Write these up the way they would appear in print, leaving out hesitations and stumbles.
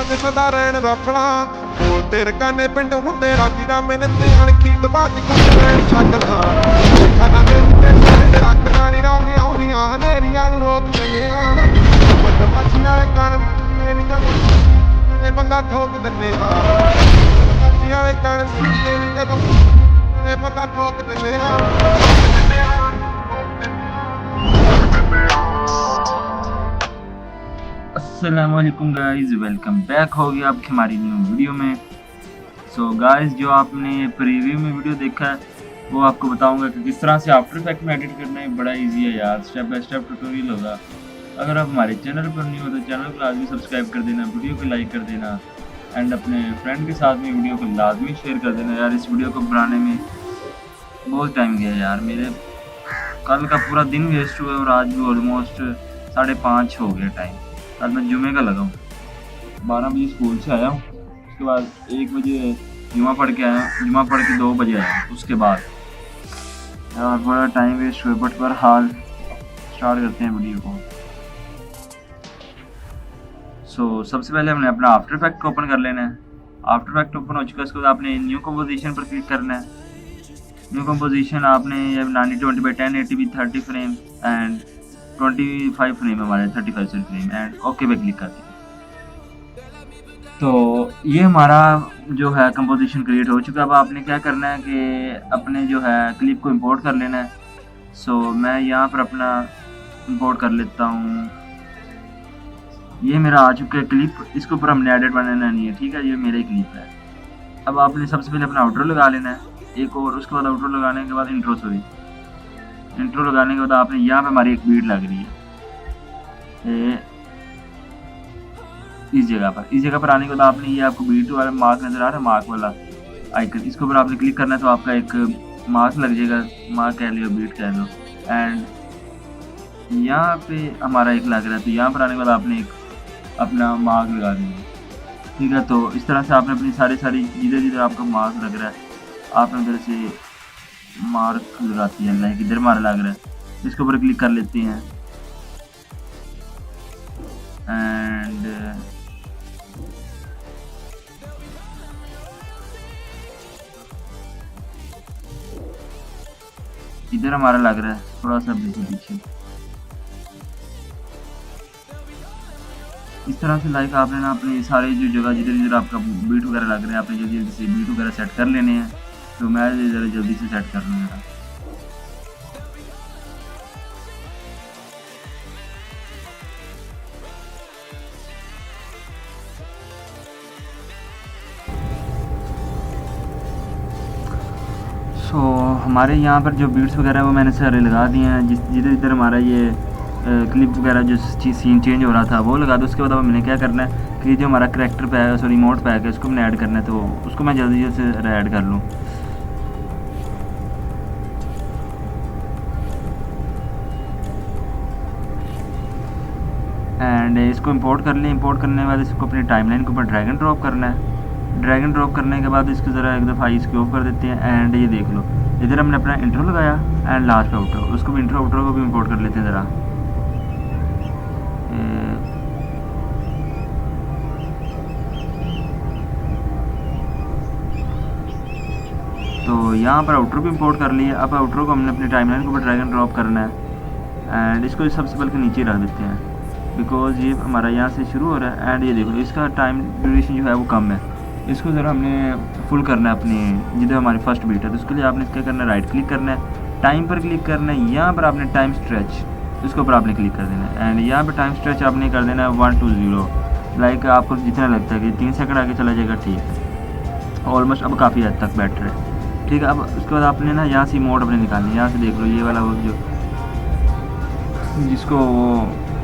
ਚ ਸਦਾ ਰਹਿਣ ਰੱਖਣਾ ਬੋਲ ਤੇਰੇ ਕਾਨੇ ਪਿੰਡ ਹੁੰਦੇ ਰਾਜੀ ਦਾ ਮਿਹਨਤ ਅਣਖੀ ਦਬਾਤੀ ਕੁੱਟ ਰਹਿਣ ਛੱਡਦਾ ਖਾਣਾ ਦੇ ਰੱਖਣਾ ਨਹੀਂ ਰੌਂਦੀਆਂ ਆਉਂਦੀਆਂ ਹਨੇਰੀਆਂ ਨੂੰ ਰੋਕ ਲਈਆਂ ਵੱਡ ਮੱਛੀਆਂ ਦੇ ਕਣ ਮੇਰੀਆਂ ਇਹ ਬੰਦਾ ਠੋਕ ਦਿੰਦੇ ਆ ਮੱਛੀਆਂ ਦੇ ਕਣ ਇਹ ਬੰਦਾ ਠੋਕ ਦਿੰਦੇ ਆ अस्सलामुअलैकुम गाइस, वेलकम बैक हो गया आपकी हमारी न्यू वीडियो में। सो गाइस, जो आपने प्रीव्यू में वीडियो देखा है वो आपको बताऊंगा कि किस तरह से आफ्टर इफेक्ट में एडिट करना है। बड़ा इजी है यार, स्टेप बाय स्टेप ट्यूटोरियल होगा। अगर आप हमारे चैनल पर नहीं हो तो चैनल को लाजमी सब्सक्राइब कर देना, वीडियो को लाइक कर देना एंड अपने फ्रेंड के साथ में वीडियो को लाजमी शेयर कर देना। यार इस वीडियो को बनाने में बहुत टाइम गया यार, मेरे कल का पूरा दिन वेस्ट हुआ और आज भी ऑलमोस्ट 5:30 हो गया टाइम। कल मैं जुमे का लगा हूँ, 12 बजे स्कूल से आया हूँ, उसके बाद 1 बजे जुमा पढ़ के आया, जुमा पढ़ के 2 बजे आया। उसके बाद यार बड़ा टाइम वेस्ट हुआ, बट बहरहाल स्टार्ट करते हैं वीडियो को। सबसे पहले हमने अपना आफ्टर इफेक्ट को ओपन कर लेना है। आफ्टर इफेक्ट ओपन हो चुका है, उसके बाद आपने न्यू कंपोजिशन पर क्लिक करना है। न्यू कंपोजिशन आपने 9020x10 80 30 फ्रेम एंड 25 फ्रेम हमारे 35 फ्रेम एंड ओके पे क्लिक करते हैं। तो ये हमारा जो है कंपोजिशन क्रिएट हो चुका है। अब आपने क्या करना है कि अपने जो है क्लिप को इंपोर्ट कर लेना है। मैं यहाँ पर अपना इंपोर्ट कर लेता हूँ। ये मेरा आ चुका है क्लिप, इसके ऊपर हमने एडिट बनाना नहीं है, ठीक है, ये मेरा ही क्लिप है। अब आपने सबसे पहले अपना आउटरो लगा लेना है एक, और उसके बाद आउटरो लगाने के बाद इंट्रो लगाने के बाद आपने यहाँ पे हमारी एक बीट लग रही है इस जगह पर आने के बाद आपने ये आपको बीट वाला मार्क नज़र आ रहा है, मार्क वाला आइकन, इसके ऊपर आपने क्लिक करना है तो आपका एक मार्क लग जाएगा, मार्क कह लो बीट कह लो। एंड यहाँ पे हमारा एक लग रहा है, तो यहाँ पर आने के बाद आपने एक अपना मार्क लगा देंगे, ठीक है। तो इस तरह से आपने अपनी सारी जिधर आपका मार्क लग रहा है आपने उधर से मार्क लगाती है, लाइक इधर हमारा लग रहा है, इसके ऊपर क्लिक कर लेते हैं एंड इधर हमारा लग रहा है थोड़ा सा पीछे। इस तरह से लाइक आपने ना अपने सारे जो जगह जिधर आपका बीट वगैरह लग रहा है आपने जल्दी से बीट वगैरह सेट कर लेने हैं। तो मैं ज़रा जल्दी से सेट कर लूँगा। हमारे यहाँ पर जो बीट्स वगैरह वो मैंने सारे लगा दिए हैं। जिधर हमारा ये क्लिप वगैरह जो सीन चेंज हो रहा था वो लगा दो। उसके बाद मैंने क्या करना है कि जो हमारा करैक्टर पैक है, सॉरी मोड पैक है, उसको मैंने ऐड करना है, तो उसको मैं जल्दी से ऐड कर लूँ। एंड इसको इंपोर्ट कर लें। इंपोर्ट करने के बाद इसको अपनी टाइमलाइन के ऊपर ड्रैग एंड ड्रॉप करना है। ड्रैग एंड ड्रॉप करने के बाद इसको ज़रा एक दफ़ा इसको ऑफ कर देते हैं। एंड ये देख लो इधर हमने अपना इंट्रो लगाया एंड लास्ट आउटरो, उसको भी इंट्रो आउटरो को भी इंपोर्ट कर लेते हैं ज़रा। तो यहाँ पर आउटरो भी इंपोर्ट कर लिया। अब आउटरो को हमने अपनी टाइमलाइन के ऊपर ड्रैग एंड ड्रॉप करना है एंड इसको सबसे पहले नीचे रख देते हैं, बिकॉज ये हमारा यहाँ से शुरू हो रहा है। एंड ये देख लो इसका टाइम ड्यूरेशन जो है वो कम है, इसको ज़रा हमने फुल करना है अपनी जिधर हमारी फर्स्ट बीट है। तो उसके लिए आपने क्या करना है, राइट क्लिक करना है, टाइम पर क्लिक करना है, यहाँ पर आपने टाइम स्ट्रेच इसके ऊपर आपने क्लिक कर देना है। एंड यहाँ पर टाइम स्ट्रेच आपने कर देना है 120, लाइक आपको जितना लगता है कि 3 सेकंड आगे चला जाएगा, ठीक है, ऑलमोस्ट अब काफ़ी हद तक बेटर है, ठीक है। अब उसके बाद आपने ना यहाँ से मोड अपने निकालनी है। यहाँ से देख लो ये वाला वो जो जिसको वो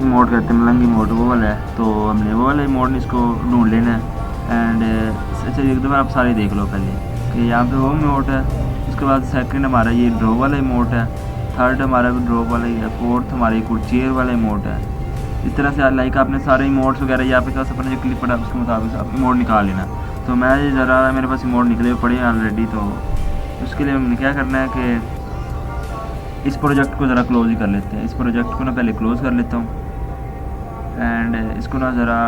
मोड कहते हैं मलंगी मोड, वो वाला है, तो हमने वो वाले मोड इसको ढूंढ लेना है। एंड अच्छा एक दफ़ा आप सारे देख लो पहले कि यहाँ पे वो मोड है, उसके बाद सेकंड हमारा ये ड्रॉप वाला ही मोड है, थर्ड हमारा भी ड्रॉप वाला ही है, फोर्थ हमारे कुछ चेयर वाला ही मोड है। इस तरह से लाइक आपने सारे मोड्स वगैरह यहाँ पे अपने जो क्लिप पड़ा उसके मुताबिक आप मोड निकाल लेना। तो मैं ज़रा मेरे पास मोड निकले पड़े हैं ऑलरेडी, तो उसके लिए हमने क्या करना है कि इस प्रोजेक्ट को ज़रा क्लोज ही कर लेते हैं। इस प्रोजेक्ट को ना पहले क्लोज़ कर लेता हूँ एंड इसको ना ज़रा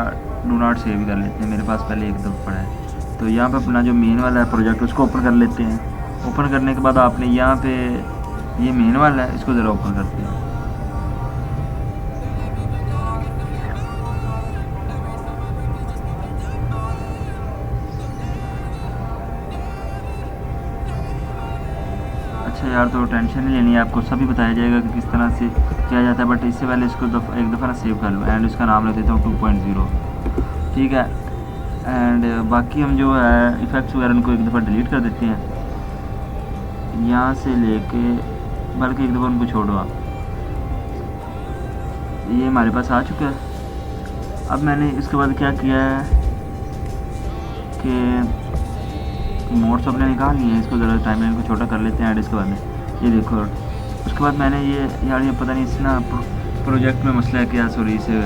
डू नॉट सेव कर लेते हैं, मेरे पास पहले एक दफ़ा पड़ा है। तो यहाँ पे अपना जो मेन वाला है प्रोजेक्ट उसको ओपन कर लेते हैं। ओपन करने के बाद आपने यहाँ पे ये मेन वाला है, इसको ज़रा ओपन करते हैं। अच्छा यार, तो टेंशन नहीं लेनी है, आपको सभी बताया जाएगा कि किस तरह से किया जाता है। बट इससे पहले इसको एक दफ़ा ना सेव कर लो एंड इसका नाम रख देता हूँ 2.0, ठीक है। एंड बाकी हम जो है इफ़ेक्ट्स वगैरह उनको एक दफ़ा डिलीट कर देते हैं, यहाँ से लेके, बल्कि एक दफ़ा उनको छोड़ो आप। ये हमारे पास आ चुका है। अब मैंने इसके बाद क्या किया है कि मोड्स अपने निकाल लिए हैं, इसको ज़रा टाइमलाइन को छोटा कर लेते हैं। एंड इसके बाद में ये देखो, उसके बाद मैंने ये यार ये पता नहीं इस ना प्रोजेक्ट में मसला है क्या, सॉरी इसे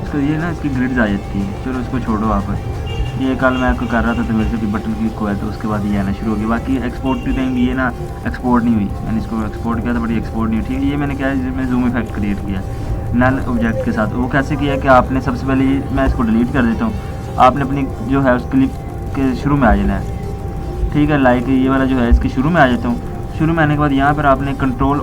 इसका ये ना इसकी ग्रिड्स आ जाती है। चलो इसको छोड़ो आप। ये कल मैं आपको कर रहा था तो मेरे से भी बटन क्लिक हुआ है, तो उसके बाद ये आना शुरू हो गया। बाकी एक्सपोर्ट के टाइम ये ना एक्सपोर्ट नहीं हुई, मैंने इसको एक्सपोर्ट किया था बट ये एक्सपोर्ट नहीं हुई, ठीक है। ये मैंने क्या है, इसमें जूम इफेक्ट क्रिएट किया नल ऑब्जेक्ट के साथ। वो कैसे किया कि आपने सबसे पहले मैं इसको डिलीट कर देता हूँ, आपने अपनी जो है उस क्लिप के शुरू में आ जाना है, ठीक है। लाइक ये वाला जो है इसके शुरू में आ जाता हूँ। शुरू में आने के बाद यहाँ पर आपने कंट्रोल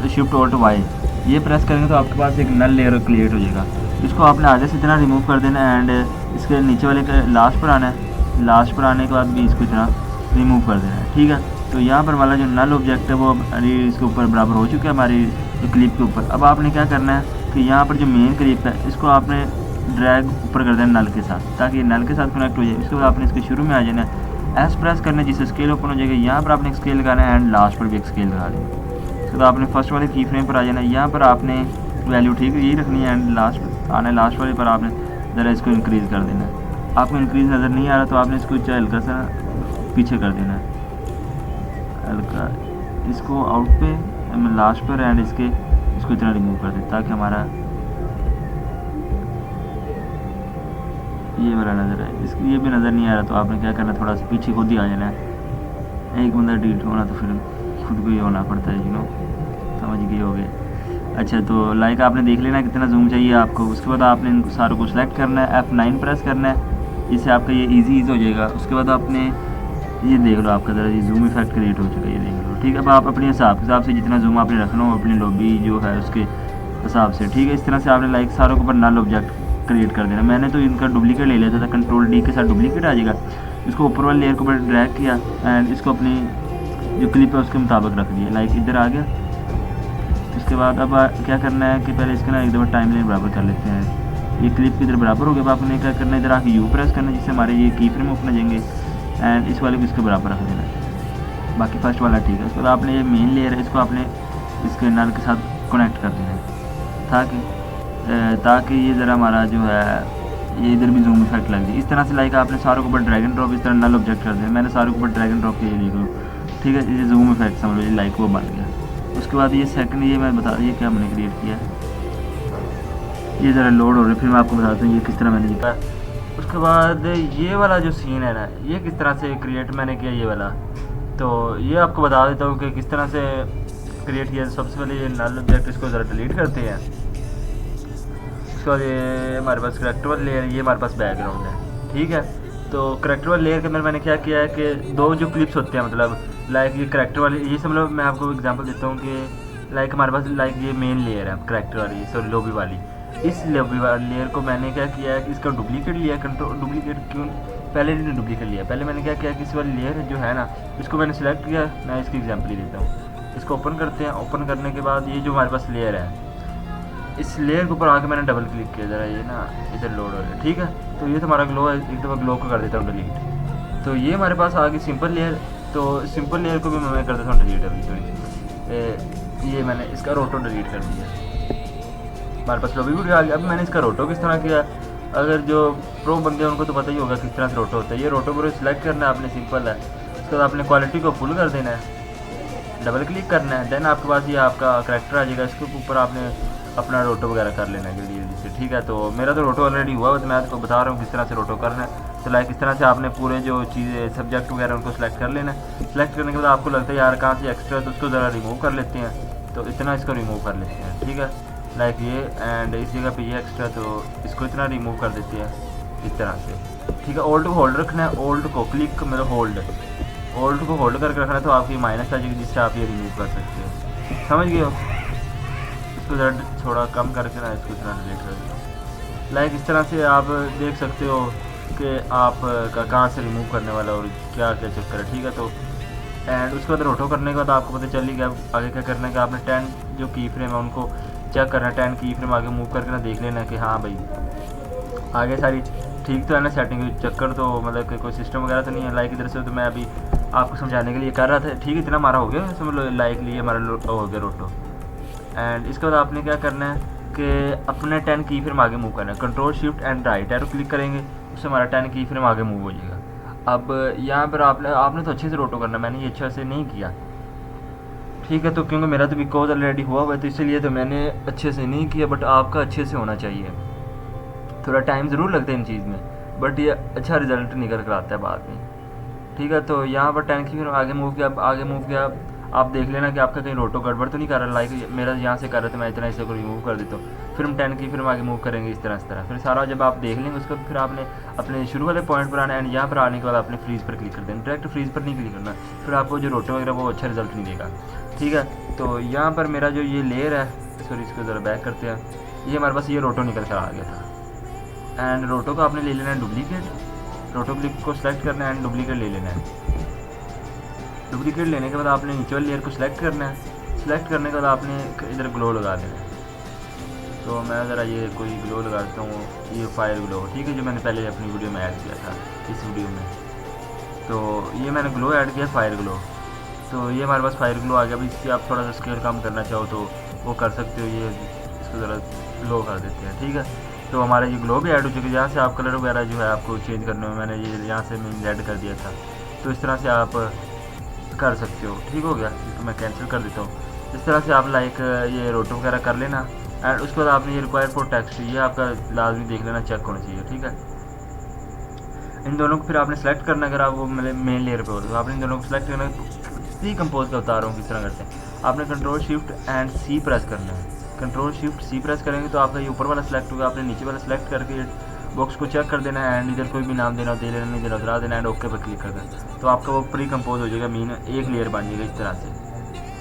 शिफ्ट ऑल्ट वाई ये प्रेस करेंगे तो आपके पास एक नल लेयर क्रिएट हो जाएगा। इसको आपने आगे से इतना रिमूव कर देना है एंड इसके नीचे वाले के लास्ट पर आना है। लास्ट पर आने के बाद भी इसको इतना रिमूव कर देना है, ठीक है। तो यहाँ पर वाला जो नल ऑब्जेक्ट है वो अब इसके ऊपर बराबर हो चुका है हमारी क्लिप के ऊपर। अब आपने क्या करना है कि यहाँ पर जो मेन क्लिप है इसको आपने ड्रैग ऊपर कर देना नल के साथ, ताकि ये नल के साथ कनेक्ट हो जाए। इसके बाद आपने इसके शुरू में आ जाना है, एस प्रेस करना है जिससे स्केल ओपन हो जाएगा। यहाँ पर आपने एक स्केल लगाना है एंड लास्ट पर भी एक स्केल लगा देना। इसके बाद आपने फर्स्ट वाले की फ्रेम पर आ जाना है, यहाँ पर आपने वैल्यू ठीक यही रखनी है एंड लास्ट आना है, लास्ट वाले पर आपने ज़रा इसको इंक्रीज़ कर देना है। आपको इंक्रीज़ नज़र नहीं आ रहा तो आपने इसको चाहे हल्का सा पीछे कर देना है, हल्का इसको आउट पे लास्ट पर एंड इसको इतना रिमूव कर दें ताकि हमारा ये वाला नज़र आए। इसको ये भी नज़र नहीं आ रहा तो आपने क्या करना, थोड़ा सा पीछे खुद ही आ जाना है। एक बंदा डिलीट होना तो फिर खुद को ही होना पड़ता है, समझ गए हो गए। अच्छा, तो लाइक आपने देख लेना कितना जूम चाहिए आपको। उसके बाद आपने इन सारों को सिलेक्ट करना है, F9 प्रेस करना है, इससे आपका ये ईजी हो जाएगा। उसके बाद आपने ये देख लो आपका ज़रा ये जूम इफेक्ट क्रिएट हो चुका है, ये देख लो, ठीक है। अब आप अपने हिसाब से जितना जूम आपने रखना हो अपनी लॉबी जो है उसके हिसाब से, ठीक है। इस तरह से आपने लाइक सारों के ऊपर नल ऑब्जेक्ट क्रिएट कर देना। मैंने तो इनका डुप्लीकेट ले लिया था, कंट्रोल D के साथ डुप्लीकेट आ जाएगा। इसको ऊपर वाले लेयर के ऊपर ड्रैग किया एंड इसको अपनी जो क्लिप है उसके मुताबिक रख दिया, लाइक इधर आ गया। उसके बाद अब क्या करना है कि पहले इसके ना एक दफ़ा टाइमलाइन बराबर कर लेते हैं। ये क्लिप इधर बराबर हो गया। अब आपने क्या करना है, इधर आके U प्रेस करना है जिससे हमारे ये की फ्रेम ओपन हो जाएंगे एंड इस वाले को इसके बराबर रख देना है। बाकी फर्स्ट वाला ठीक है। उसके बाद आपने ये मेन लेयर है इसको आपने इसके नल के साथ कनेक्ट कर देना है ताकि ये ज़रा हमारा जो है ये इधर भी जूम इफेक्ट लग जाए। इस तरह से लाइक आपने सारों के ऊपर ड्रैग एंड ड्रॉप इस तरह नल ऑब्जेक्ट कर दिया। मैंने सारों के ऊपर ड्रैग एंड ड्रॉप किया, देख लो, ठीक है। ये जूम इफेक्ट समझ लो लाइक वो बन गया। उसके बाद ये सेकंड ये मैं बता ये क्या हमने क्रिएट किया, ये ज़रा लोड हो रहा है, फिर मैं आपको बताता हूँ ये किस तरह मैंने लिखा। उसके बाद ये वाला जो सीन है ना, ये किस तरह से क्रिएट मैंने किया ये वाला, तो ये आपको बता देता हूँ कि किस तरह से क्रिएट किया। सबसे पहले ये नल ऑब्जेक्ट इसको ज़रा डिलीट करते हैं। उसके बाद ये हमारे पास करेक्टर लेयर, ये हमारे पास बैकग्राउंड है, ठीक है। तो करेक्टर लेयर के अंदर मैंने क्या किया है कि दो जो क्लिप्स होते हैं, मतलब लाइक ये करेक्टर वाली, ये सब लोग मैं आपको एग्जांपल देता हूँ कि लाइक हमारे पास लाइक ये मेन लेयर है करेक्टर वाली, सॉरी लॉबी वाली। इस लॉबी वाली लेयर को मैंने क्या किया है कि इसका डुप्लीकेट लिया, कंट्रोल डुप्लीकेट क्यों पहले नहीं डुप्लीकेट लिया, पहले मैंने क्या किया कि इस वाली लेयर जो है ना इसको मैंने सेलेक्ट किया। मैं इसकी एग्जाम्पल ही देता हूँ। इसको ओपन करते हैं। ओपन करने के बाद ये जो हमारे पास लेयर है, इस लेयर के ऊपर आके मैंने डबल क्लिक किया, ज़रा ये ना इधर लोड हो रहा है, ठीक है। तो ये तो हमारा ग्लो है, एक दफ़ा ग्लो को कर देता हूँ डिलीट। तो ये हमारे पास आ गई सिंपल लेयर। तो सिंपल लेयर को भी मैं कर देता हूँ डिलीट अभी थोड़ी। ये मैंने इसका रोटो डिलीट कर दिया, हमारे पास लॉबी वीडियो आ गया। अब मैंने इसका रोटो किस तरह किया, अगर जो प्रो बंदे हैं उनको तो पता ही होगा किस तरह से रोटो होता है। ये रोटो पर सिलेक्ट करना है आपने, सिंपल है। उसके बाद आपने क्वालिटी को फुल कर देना है, डबल क्लिक करना है, देन आपके पास ये आपका करेक्टर आ जाएगा। इसके ऊपर आपने अपना रोटो वगैरह कर लेना है जल्दी जल्दी से, ठीक है। तो मेरा तो रोटो ऑलरेडी हुआ, तो मैं आपको बता रहा हूँ किस तरह से रोटो करना है। तो लाइक इस तरह से आपने पूरे जो चीज़ें सब्जेक्ट वगैरह उनको सेलेक्ट कर लेना है। सेलेक्ट करने के बाद आपको लगता है यार कहाँ से एक्स्ट्रा, तो उसको ज़रा रिमूव कर लेते हैं। तो इतना इसको रिमूव कर लेते हैं, ठीक है। लाइक ये, एंड इस जगह पे ये एक्स्ट्रा, तो इसको इतना रिमूव कर देते हैं इस तरह से, ठीक है। ओल्ड को होल्ड रखना है, ओल्ड को क्लिक मतलब ओल्ड को होल्ड करके रखना है, तो आपकी माइनस आ जाएगी जिससे आप ये रिमूव कर सकते हो, समझ गए हो। इसको ज़रा थोड़ा कम करके ना इसको इतना डिलीट कर दो। लाइक इस तरह से आप देख सकते हो कि आप का कहाँ से रिमूव करने वाला और क्या क्या चक्कर है, ठीक है। तो एंड उसके बाद रोटो करने के बाद आपको पता चल गया आगे क्या करना है कि आपने 10 जो की फ्रेम है उनको चेक करना है, 10 की फ्रेम आगे मूव करके ना देख लेना कि हाँ भाई आगे सारी ठीक तो है ना, सेटिंग चक्कर तो मतलब कि कोई सिस्टम वगैरह तो नहीं है। लाइक इधर से तो मैं अभी आपको समझाने के लिए कर रहा था, ठीक है, इतना हमारा हो गया, समझ लो लाइक लिए हमारा हो गया रोटो। एंड इसके बाद आपने क्या करना है कि अपने 10 की फ्रेम आगे मूव करना है, control shift and right arrow click करेंगे, उससे हमारा 10 की फ्रेम आगे मूव हो जाएगा। अब यहाँ पर आपने तो अच्छे से रोटो करना, मैंने ये अच्छे से नहीं किया, ठीक है। तो क्योंकि मेरा तो बिकॉज ऑलरेडी हुआ हुआ है तो इसलिए तो मैंने अच्छे से नहीं किया, बट आपका अच्छे से होना चाहिए। थोड़ा टाइम ज़रूर लगता है इन चीज़ में, बट ये अच्छा रिजल्ट निकल कर आता है बाद में, ठीक है। तो यहाँ पर 10 की फिर आगे मूव किया, आप देख लेना कि आपका कहीं रोटो गड़बड़ तो नहीं कर रहा। लाइक मेरा यहाँ से कर रहा था, मैं इतना इसे को रिमूव कर देता हूँ, फिर हम 10 की फिर आगे मूव करेंगे इस तरह फिर सारा जब आप देख लेंगे उसको फिर आपने अपने शुरू वाले पॉइंट पर आना है, एंड यहाँ पर आने के बाद आपने फ्रीज़ पर क्लिक कर देना, डायरेक्ट फ्रीज़ पर नहीं क्लिक करना, फिर आपको जो रोटो वगैरह वो अच्छा रिजल्ट नहीं देगा, ठीक है। तो यहाँ पर मेरा जो ये लेयर है, सॉरी इसको ज़रा बैक करते हैं, ये हमारे पास ये रोटो निकल कर आ गया था। एंड रोटो को आपने ले लेना है डुप्लीकेट, रोटो क्लिक को सिलेक्ट करना है एंड डुप्लीकेट ले लेना है। डुप्लीकेट लेने के बाद आपने नीचे वाली लेयर को सिलेक्ट करना है, सिलेक्ट करने के बाद आपने इधर ग्लो लगा देना है। तो मैं ज़रा ये कोई ग्लो लगा देता हूँ, ये फायर ग्लो, ठीक है, जो मैंने पहले अपनी वीडियो में ऐड किया था इस वीडियो में। तो ये मैंने ग्लो ऐड किया, फायर ग्लो, तो ये हमारे पास फायर ग्लो आ गया। अभी इसकी आप थोड़ा सा स्केल कम करना चाहो तो वो कर सकते हो, ये इसको ज़रा ग्लो कर देते हैं, ठीक है। तो हमारा ये ग्लो भी ऐड हो चुका है, यहाँ से आप कलर वगैरह जो है आपको चेंज करने में, मैंने ये यहाँ से मैंने ऐड कर दिया था, तो इस तरह से आप कर सकते हो, ठीक हो गया। तो मैं कैंसिल कर देता हूँ। इस तरह से आप लाइक ये रोटो वगैरह कर लेना, एंड उसके बाद आपने ये रिक्वायर फॉर टेक्स्ट ये आपका लाजमी देख लेना, चेक होना चाहिए, ठीक है। इन दोनों को फिर आपने सेलेक्ट करना, अगर आप वो मेन लेयर पे हो तो आपने इन दोनों को सिलेक्ट करना। सी कंपोज का बता रहा हूँ किस तरह करते हैं, आपने control shift and C press करना है, कंट्रोल शिफ्ट सी प्रेस करेंगे तो आपका ये ऊपर वाला सेलेक्ट होगा, आपने नीचे वाला सेलेक्ट करके बॉक्स को चेक कर देना है, एंड इधर कोई भी नाम देना दे लेना, नहीं देना उतरा देना, एंड ओके पर क्लिक कर देना, तो आपका वो प्री कंपोज हो जाएगा, मीन एक लेयर बन जाएगा इस तरह से,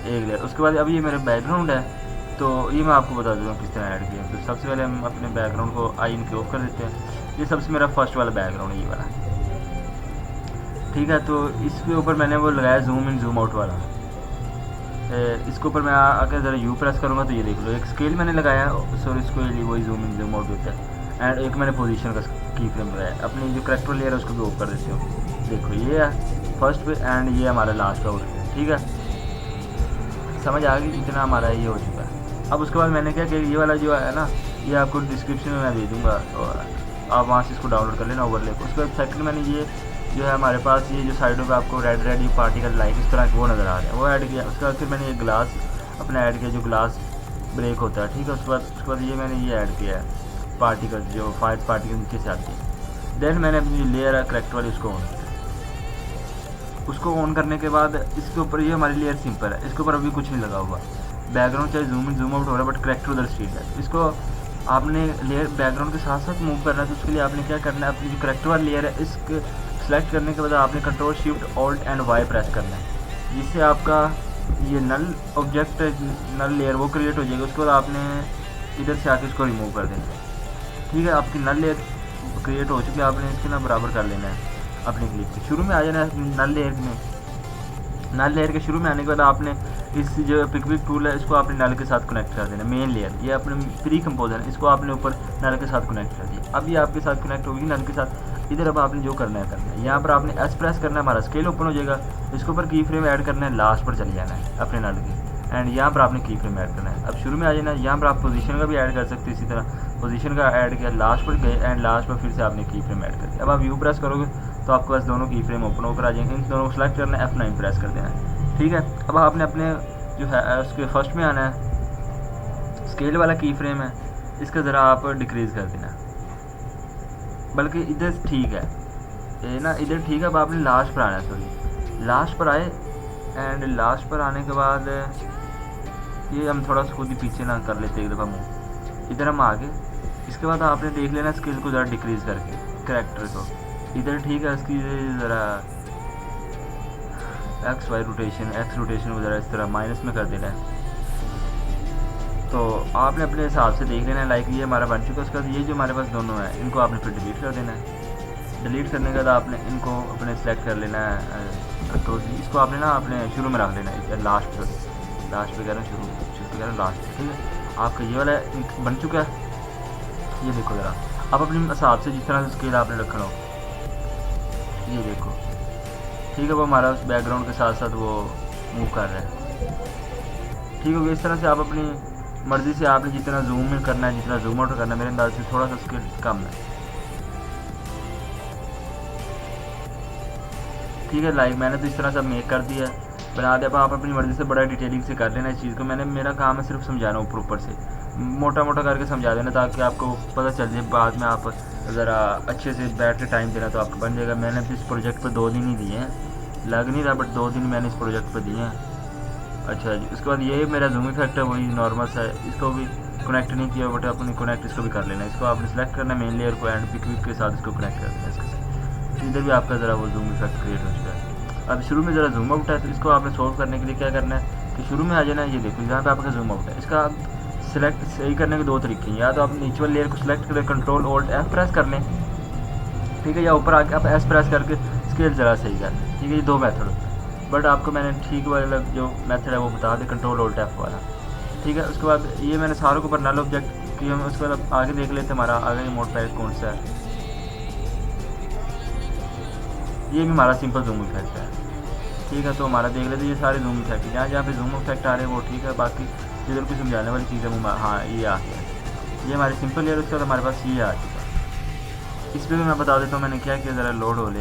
एक लेयर। उसके बाद अभी ये मेरा बैकग्राउंड है, तो ये मैं आपको बता देता हूँ किस तरह ऐड किया। तो सबसे पहले हम अपने बैकग्राउंड को आई इनके ऑफ कर देते हैं, ये सबसे मेरा फर्स्ट वाला बैकग्राउंड है ये वाला, ठीक है। तो इसके ऊपर मैंने वो लगाया जूम इन जूम आउट वाला, इसके ऊपर मैं आकर ज़रा यू प्रेस करूँगा तो ये देख लो एक स्केल मैंने लगाया, सॉरी इसको वही जूम इन जूम आउट होता है, एंड एक मैंने पोजीशन का की फ्रेम लगाया। अपनी जो करेक्टर लेयर है उसको भी ऑफ कर देते हो, देखो ये है फर्स्ट पे एंड ये हमारा लास्ट आउट, ठीक है, समझ आ गई, इतना हमारा ये हो चुका है। अब उसके बाद मैंने क्या किया, ये वाला जो है ना ये आपको डिस्क्रिप्शन में मैं दे दूँगा और आप वहाँ से इसको डाउनलोड कर लेना ओवरले को। उसके बाद सेकंड मैंने ये जो है हमारे पास ये जो साइडों पे आपको रेड रेड ये पार्टिकल लाइक इस तरह वो नज़र आ रहा है, वो ऐड किया। उसके बाद फिर मैंने ये ग्लास अपना ऐड किया जो ग्लास ब्रेक होता है, ठीक है। उसके बाद ये मैंने ये ऐड किया है पार्टिकल जो 5 पार्टिकल नीचे से आती है। देन मैंने अपनी जो लेयर है करेक्ट वाली उसको ऑन किया, उसको ऑन करने के बाद इसके ऊपर ये हमारी लेयर सिंपल है, इसके ऊपर अभी कुछ नहीं लगा हुआ, बैकग्राउंड चाहे जूम इन जूम आउट हो रहा है बट करेक्टर उधर स्ट्रीट है। इसको आपने लेयर बैकग्राउंड के साथ साथ मूव करना है, तो उसके लिए आपने क्या करना है, अपनी जो करेक्टर वाली लेयर है इसके सेलेक्ट करने के बाद आपने control shift alt and Y press करना है, जिससे आपका ये नल ऑब्जेक्ट नल लेयर वो क्रिएट हो जाएगा। उसके बाद आपने इधर से आके इसको रिमूव कर देना है, ठीक है। आपकी नल लेयर क्रिएट हो चुकी है, आपने इसके ना बराबर कर लेना है अपने क्लिप के शुरू में आ जाना है नल लेयर में। नल लेयर के शुरू में आने के बाद आपने इस जो पिकविक टूल है इसको आपने नल के साथ कनेक्ट कर देना, मेन लेयर ये अपने प्री कंपोजर है, इसको आपने ऊपर नल के साथ कनेक्ट कर दिया। अब ये आपके साथ कनेक्ट होगी नल के साथ। इधर अब आपने जो करना है यहाँ पर आपने एस प्रेस करना है, हमारा स्केल ओपन हो जाएगा। इसके ऊपर की फ्रेम ऐड करना है, लास्ट पर चले जाना है अपने नल के, एंड यहाँ पर आपने की फ्रेम ऐड करना है। अब शुरू में आ जाना है, यहाँ पर आप पोजीशन का भी ऐड कर सकते हैं, इसी तरह पोजीशन का ऐड किया, लास्ट पर गए एंड लास्ट पर फिर से आपने की फ्रेम ऐड कर दिया। अब आप यू प्रेस करोगे तो आपके पास दोनों की फ्रेम ओपन होकर आ जाएंगे। इन दोनों को सेलेक्ट करना है, F9 प्रेस कर देना है, ठीक है। अब आपने अपने जो है उसके फर्स्ट में आना है, स्केल वाला की फ्रेम है, इसका ज़रा आप डिक्रीज़ कर देना, बल्कि इधर ठीक है ये ना, इधर ठीक है। अब आपने लास्ट पर आना है, सॉरी लास्ट पर आए, एंड लास्ट पर आने के बाद ये हम थोड़ा सा खुद ही पीछे ना कर लेते एक दफ़ा मुँह, इधर हम आ गए। इसके बाद आपने देख लेना स्केल को ज़रा डिक्रीज़ करके करैक्टर को इधर, ठीक है। इसकी ज़रा एक्स रोटेशन को ज़रा इस तरह माइनस में कर देना है। तो आपने अपने हिसाब से देख लेना है। लाइक ये हमारा बन चुका है। उसके बाद ये जो हमारे पास दोनों हैं इनको आपने फिर डिलीट कर देना है। डिलीट करने के बाद आपने इनको अपने सेलेक्ट कर लेना है। तो इसको आपने ना अपने शुरू में रख लेना है, लास्ट पे कह रहा हूँ, शुरू पे कह रहा हूँ, लास्ट पे, ठीक है। आपका ये वाला बन चुका है। ये देखो ज़रा, आप अपने हिसाब से जिस तरह से स्केल आपने रखना हो, ये देखो, ठीक है। वो हमारा उस बैकग्राउंड के साथ साथ वो मूव कर रहा है, ठीक है। इस तरह से आप अपनी मर्ज़ी से आपने जितना जूम इन करना है, जितना जूम आउट करना है, मेरे अंदाज से थोड़ा सा स्केल कम है, ठीक है। लाइक मैंने तो इस तरह से मेक कर दिया है, बना दिया। अब आप अपनी मर्ज़ी से बड़ा डिटेलिंग से कर लेना इस चीज़ को। मेरा काम है सिर्फ समझाना, ऊपर से मोटा मोटा करके समझा देना, ताकि आपको पता चल जाए। बाद में आप ज़रा अच्छे से बैठ के टाइम देना तो आपको बन जाएगा। मैंने भी इस प्रोजेक्ट पर 2 दिन ही दिए हैं, लग नहीं रहा, बट 2 दिन मैंने इस प्रोजेक्ट पर दिए हैं। अच्छा जी, उसके बाद ये मेरा जूम इफेक्ट है, वही नॉर्मल सा है। इसको भी कनेक्ट नहीं किया, बट अपनी कनेक्ट इसको भी कर लेना। इसको आपने सेलेक्ट करना है मेन लेयर को, एंड पिक के साथ इसको कनेक्ट कर देना इसके साथ। इधर भी आपका ज़रा वो जूम इफेक्ट क्रिएट हो चुका है। अब शुरू में ज़रा जूम आउट है, तो इसको आपने सॉल्व करने के लिए क्या करना है कि शुरू में आ जाना है। ये देखो यहाँ पे आपका जूम आउट है। इसका सेलेक्ट सही करने के 2 तरीके हैं। या तो आप नीचे वाली लेयर को सिलेक्ट करें, कंट्रोल ऑल्ट F प्रेस कर लें, ठीक है, या ऊपर आके आप S प्रेस करके स्केल ज़रा सही कर लें, ठीक है। ये 2 मेथड होते हैं, बट आपको मैंने ठीक वाला जो मेथड है वो बता दें, कंट्रोल ऑल्ट F वाला, ठीक है। उसके बाद ये मैंने सारों को ऊपर नल ऑब्जेक्ट किया। उसके बाद आगे देख लेते हमारा आगे मोड पैक कौन सा है। ये भी हमारा सिंपल जूम इफेक्ट है, ठीक है। तो हमारा देख लेते ये सारे जूम इफेक्ट हैं। जहाँ पे जूम इफेक्ट आ रहे हैं वो ठीक है, बाकी जिधर कोई समझाने वाली चीज़ है वो हाँ ये आ गया, ये हमारे सिंपल है। उसके बाद हमारे पास ये आ चुका है। इस पर भी मैं बता देता हूँ मैंने क्या किया, ज़रा लोड हो ले।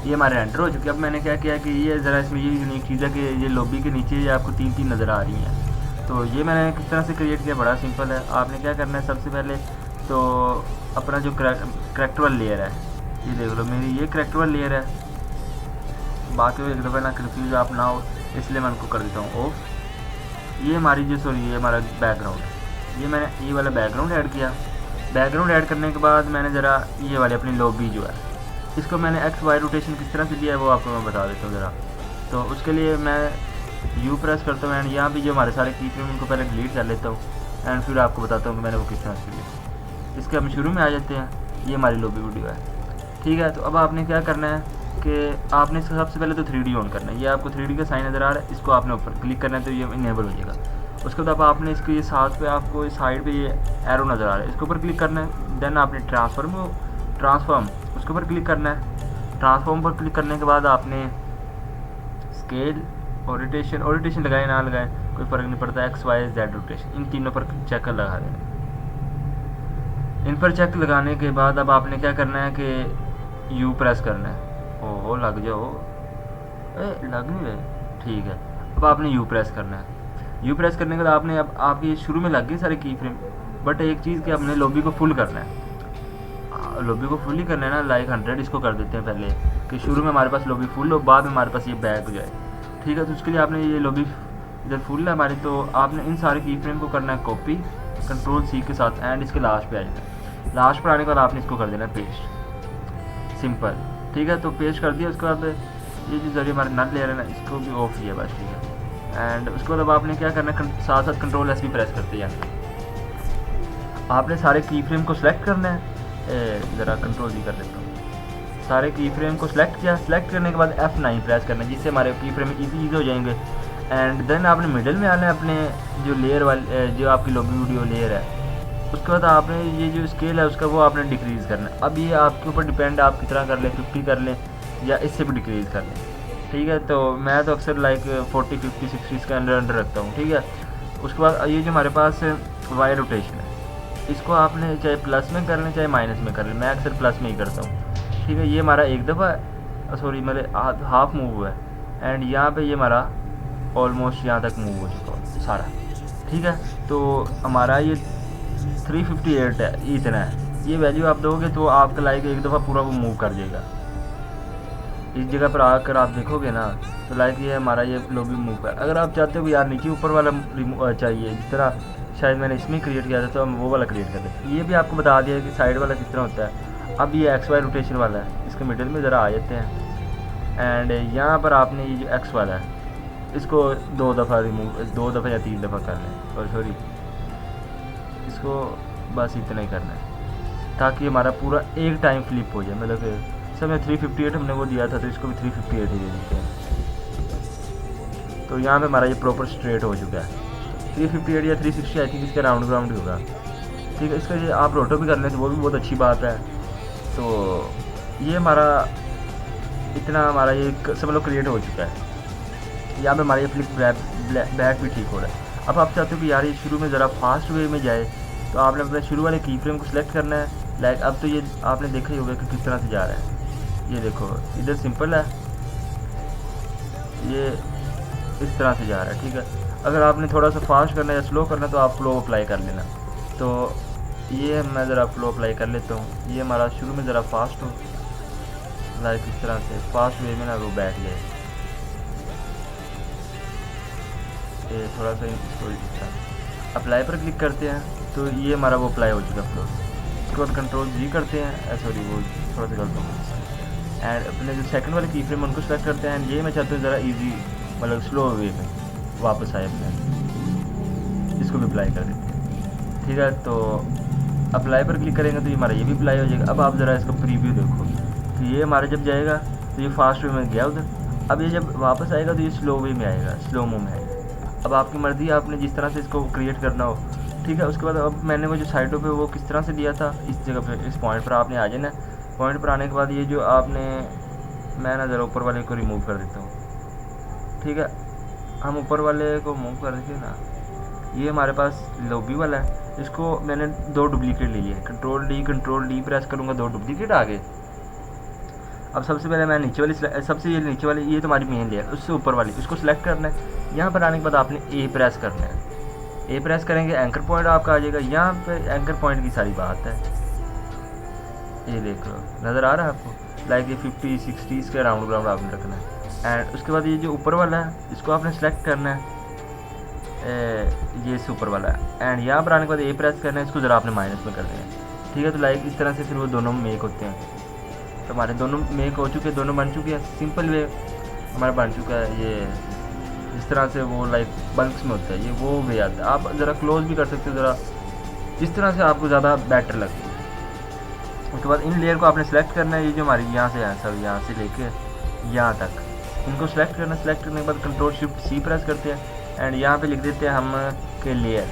ये हमारे एंटर हो चुके। अब मैंने क्या किया कि ये ज़रा इसमें ये यूनिक चीज़ है कि ये लॉबी के नीचे आपको 3 नज़र आ रही हैं। तो ये मैंने किस तरह से क्रिएट किया, बड़ा सिंपल है। आपने क्या करना है, सबसे पहले तो अपना जो करैक्टर वाला लेयर है, ये देख लो मेरी ये करैक्टर वाला लेयर है। बाकी एक दफ़ा ना कन्फ्यूज आप ना हो, इसलिए मैं उनको कर देता हूँ ऑफ। ये हमारी ये हमारा बैकग्राउंड है। ये मैंने ये वाला बैकग्राउंड ऐड किया। बैकग्राउंड ऐड करने के बाद मैंने ज़रा ये वाली अपनी लॉबी जो है, इसको मैंने XY रोटेशन किस तरह से दिया है वो आपको मैं बता देता हूँ ज़रा। तो उसके लिए मैं U प्रेस करता हूँ, एंड यहाँ भी जो हमारे सारे की फ्रेम उनको पहले डिलीट कर लेता हूँ, एंड फिर आपको बताता हूँ कि मैंने वो किस तरह से लिया। इसके हम शुरू में आ जाते हैं। ये हमारी लॉबी वीडियो है, ठीक है। तो अब आपने क्या करना है कि आपने इसका सबसे पहले तो 3D ऑन करना है। ये आपको 3D का साइन नज़र आ रहा है, इसको आपने ऊपर क्लिक करना है तो ये इनेबल हो जाएगा। उसके बाद आपने इसके ये साथ पे आपको साइड पे ये एरो नज़र आ रहा है, इसके ऊपर क्लिक करना है। देन आपने ट्रांसफॉर्म उसके ऊपर क्लिक करना है। ट्रांसफॉर्म पर क्लिक करने के बाद आपने स्केल और रोटेशन लगाए ना लगाए कोई फ़र्क नहीं पड़ता, XY Z रोटेशन, इन तीनों पर चेक लगा देना। इन पर चेक लगाने के बाद अब आपने क्या करना है कि U प्रेस करना है। ओहो लग जाओ, लग नहीं रहे, ठीक है। अब आपने U प्रेस करना है। U प्रेस करने के बाद आपने अब आपकी शुरू में लग गई सारे की फ्रेम, बट एक चीज़ कि आपने लॉबी को फुल करना है। लॉबी को फुल ही करना है ना, लाइक 100 इसको कर देते हैं पहले कि शुरू में हमारे पास लॉबी फुल हो, बाद में हमारे पास ये बैक हो जाए, ठीक है। तो उसके लिए आपने ये लॉबी इधर फुल है हमारी, तो आपने इन सारे की फ्रेम को करना है कॉपी, कंट्रोल C के साथ, एंड इसके लास्ट पे आ जाना है। लास्ट पर आने के बाद आपने इसको कर देना है पेस्ट, सिंपल, ठीक है। तो पेस्ट कर दिया। उसके बाद ये जो जरिए हमारे नट लेयर है ना, इसको भी ऑफ किया बस, ठीक है। एंड उसके बाद अब आपने क्या करना है, साथ साथ कंट्रोल S भी प्रेस करते हैं। आपने सारे की फ्रेम को सिलेक्ट करना है। ज़रा कंट्रोल जी कर लेता हूँ। सारे की फ्रेम को सिलेक्ट किया। सिलेक्ट करने के बाद F9 प्रेस करना है, जिससे हमारे की फ्रेम ईजी हो जाएंगे। एंड देन आपने मिडिल में आना है अपने जो लेयर वाले जो आपकी लॉबी वीडियो लेयर है। उसके बाद आपने ये जो स्केल है उसका वो आपने डिक्रीज़ करना है। अब ये आपके ऊपर डिपेंड, आप कितना कर लें, 50 कर लें या इससे भी डिक्रीज़ कर लें, ठीक है। तो मैं तो अक्सर लाइक 40, 50, 60 इसका अंडर रखता हूँ, ठीक है। उसके बाद ये जो हमारे पास वाई रोटेशन है, इसको आपने चाहे प्लस में कर लें चाहे माइनस में कर लें, मैं अक्सर प्लस में ही करता हूँ, ठीक है। ये हमारा एक दफ़ा सॉरी मेरे हाफ मूव हुआ है, एंड यहाँ पे ये हमारा ऑलमोस्ट यहाँ तक मूव हो चुका है सारा, ठीक है। तो हमारा ये 358 है, ये इतना है। ये वैल्यू आप दोगे तो आपका लाइक एक दफ़ा पूरा वो मूव कर जाएगा। इस जगह पर आकर आप देखोगे ना तो लाइक ये हमारा ये लॉबी मूव कर। अगर आप चाहते हो यार नीचे ऊपर वाला चाहिए, जिस तरह शायद मैंने इसमें क्रिएट किया था, तो हम वो वाला क्रिएट करते हैं। ये भी आपको बता दिया कि साइड वाला किस तरह होता है। अब ये एक्स वाई रोटेशन वाला है, इसके मिडिल में ज़रा आ जाते हैं एंड यहाँ पर आपने ये जो एक्स वाला है इसको 2 दफ़ा रिमूव, 2 दफ़ा या 3 दफ़ा कर लें, और सॉरी इसको बस इतना ही करना है ताकि हमारा पूरा एक टाइम फ्लिप हो जाए। मतलब कि सब में 358 हमने वो दिया था, तो इसको भी 358 ही दे देते हैं। तो यहाँ पे हमारा ये प्रॉपर स्ट्रेट हो चुका है। 358 या 360 आई थिंक इसका राउंड ग्राउंड होगा, ठीक है। इसका ये आप रोटो भी कर लें तो वो भी बहुत अच्छी बात है। तो ये हमारा इतना हमारा ये समझ लो क्रिएट हो चुका है। यहाँ पे हमारा ये फ्लिप बैक भी ठीक हो रहा है। अब आप चाहते हो कि यार ये शुरू में ज़रा फास्ट वे में जाए, तो आपने अपने शुरू वाले की फ्रेम को सिलेक्ट करना है। लाइक अब तो ये आपने देखा ही होगा कि किस तरह से जा रहा है। ये देखो इधर सिंपल है, ये इस तरह से जा रहा है, ठीक है। अगर आपने थोड़ा सा फास्ट करना है या स्लो करना है तो आप फ्लो अप्लाई कर लेना। तो ये मैं ज़रा फ्लो अप्लाई कर लेता हूँ। ये हमारा शुरू में ज़रा फास्ट हो, लाइक इस तरह से फास्ट वे में ना वो बैठ जाए। ये थोड़ा सा इसको अप्लाई पर क्लिक करते हैं तो ये हमारा वो अप्लाई हो चुका फ्लो। उसके बाद कंट्रोल जी करते हैं, सॉरी वो थोड़ा सा गलत हो। एंड अपने जो सेकंड वाले की फ्रेम उनको सेलेक्ट करते हैं। ये मैं चाहता हूँ ज़रा इजी मतलब स्लो वे में वापस आए अपने, इसको भी अप्लाई कर देते हैं, ठीक है। तो अप्लाई पर क्लिक करेंगे तो ये हमारा ये भी अप्लाई हो जाएगा। अब आप ज़रा इसका प्रीव्यू देखो, तो ये हमारा जब जाएगा तो ये फास्ट वे में गया उधर। अब ये जब वापस आएगा तो ये स्लो वे में आएगा, स्लो मो में आएगा। अब आपकी मर्ज़ी, आपने जिस तरह से इसको क्रिएट करना हो, ठीक है। उसके बाद अब मैंने वो जो साइडों पे वो किस तरह से दिया था, इस जगह पे इस पॉइंट पर आपने आ जाना। पॉइंट पर आने के बाद ये जो आपने, मैं ना ज़रा ऊपर वाले को रिमूव कर देता हूँ, ठीक है। हम ऊपर वाले को मूव कर देते ना। ये हमारे पास लॉबी वाला है, इसको मैंने 2 डुप्लीकेट ले लिए। कंट्रोल डी प्रेस करूँगा, 2 डुप्लीकेट आ गए। अब सबसे पहले मैं नीचे वाली सबसे ये नीचे वाली ये तुम्हारी मेन लेयर, उससे ऊपर वाली इसको सिलेक्ट करना है। यहाँ पर आने के बाद आपने ए प्रेस करना है। ए प्रेस करेंगे एंकर पॉइंट आपका आ जाएगा। यहाँ पे एंकर पॉइंट की सारी बात है, ये देखो नज़र आ रहा है आपको। लाइक ये 50 60 इसके राउंड ग्राउंड आपने रखना है। एंड उसके बाद ये जो ऊपर वाला है इसको आपने सेलेक्ट करना है, ये ऊपर वाला है। एंड यहाँ पर आने के बाद ए प्रेस करना है, इसको ज़रा आपने माइनस में कर देना है, ठीक है। तो लाइक इस तरह से फिर वो दोनों मेक होते हैं। तो हमारे दोनों मेक हो चुके हैं, दोनों बन चुके हैं। सिंपल वे हमारा बन चुका है। ये जिस तरह से वो लाइक बल्क्स में होता है, ये वो वे आता है। आप ज़रा क्लोज भी कर सकते हो, ज़रा जिस तरह से आपको ज़्यादा बेटर लगती है। उसके बाद इन लेयर को आपने सेलेक्ट करना है। ये जो हमारी यहाँ से है सब, यहाँ से लेके यहाँ तक इनको सेलेक्ट करना। सेलेक्ट करने के बाद कंट्रोल शिफ्ट सी प्रेस करते हैं एंड यहाँ पे लिख देते हैं हम के लेयर।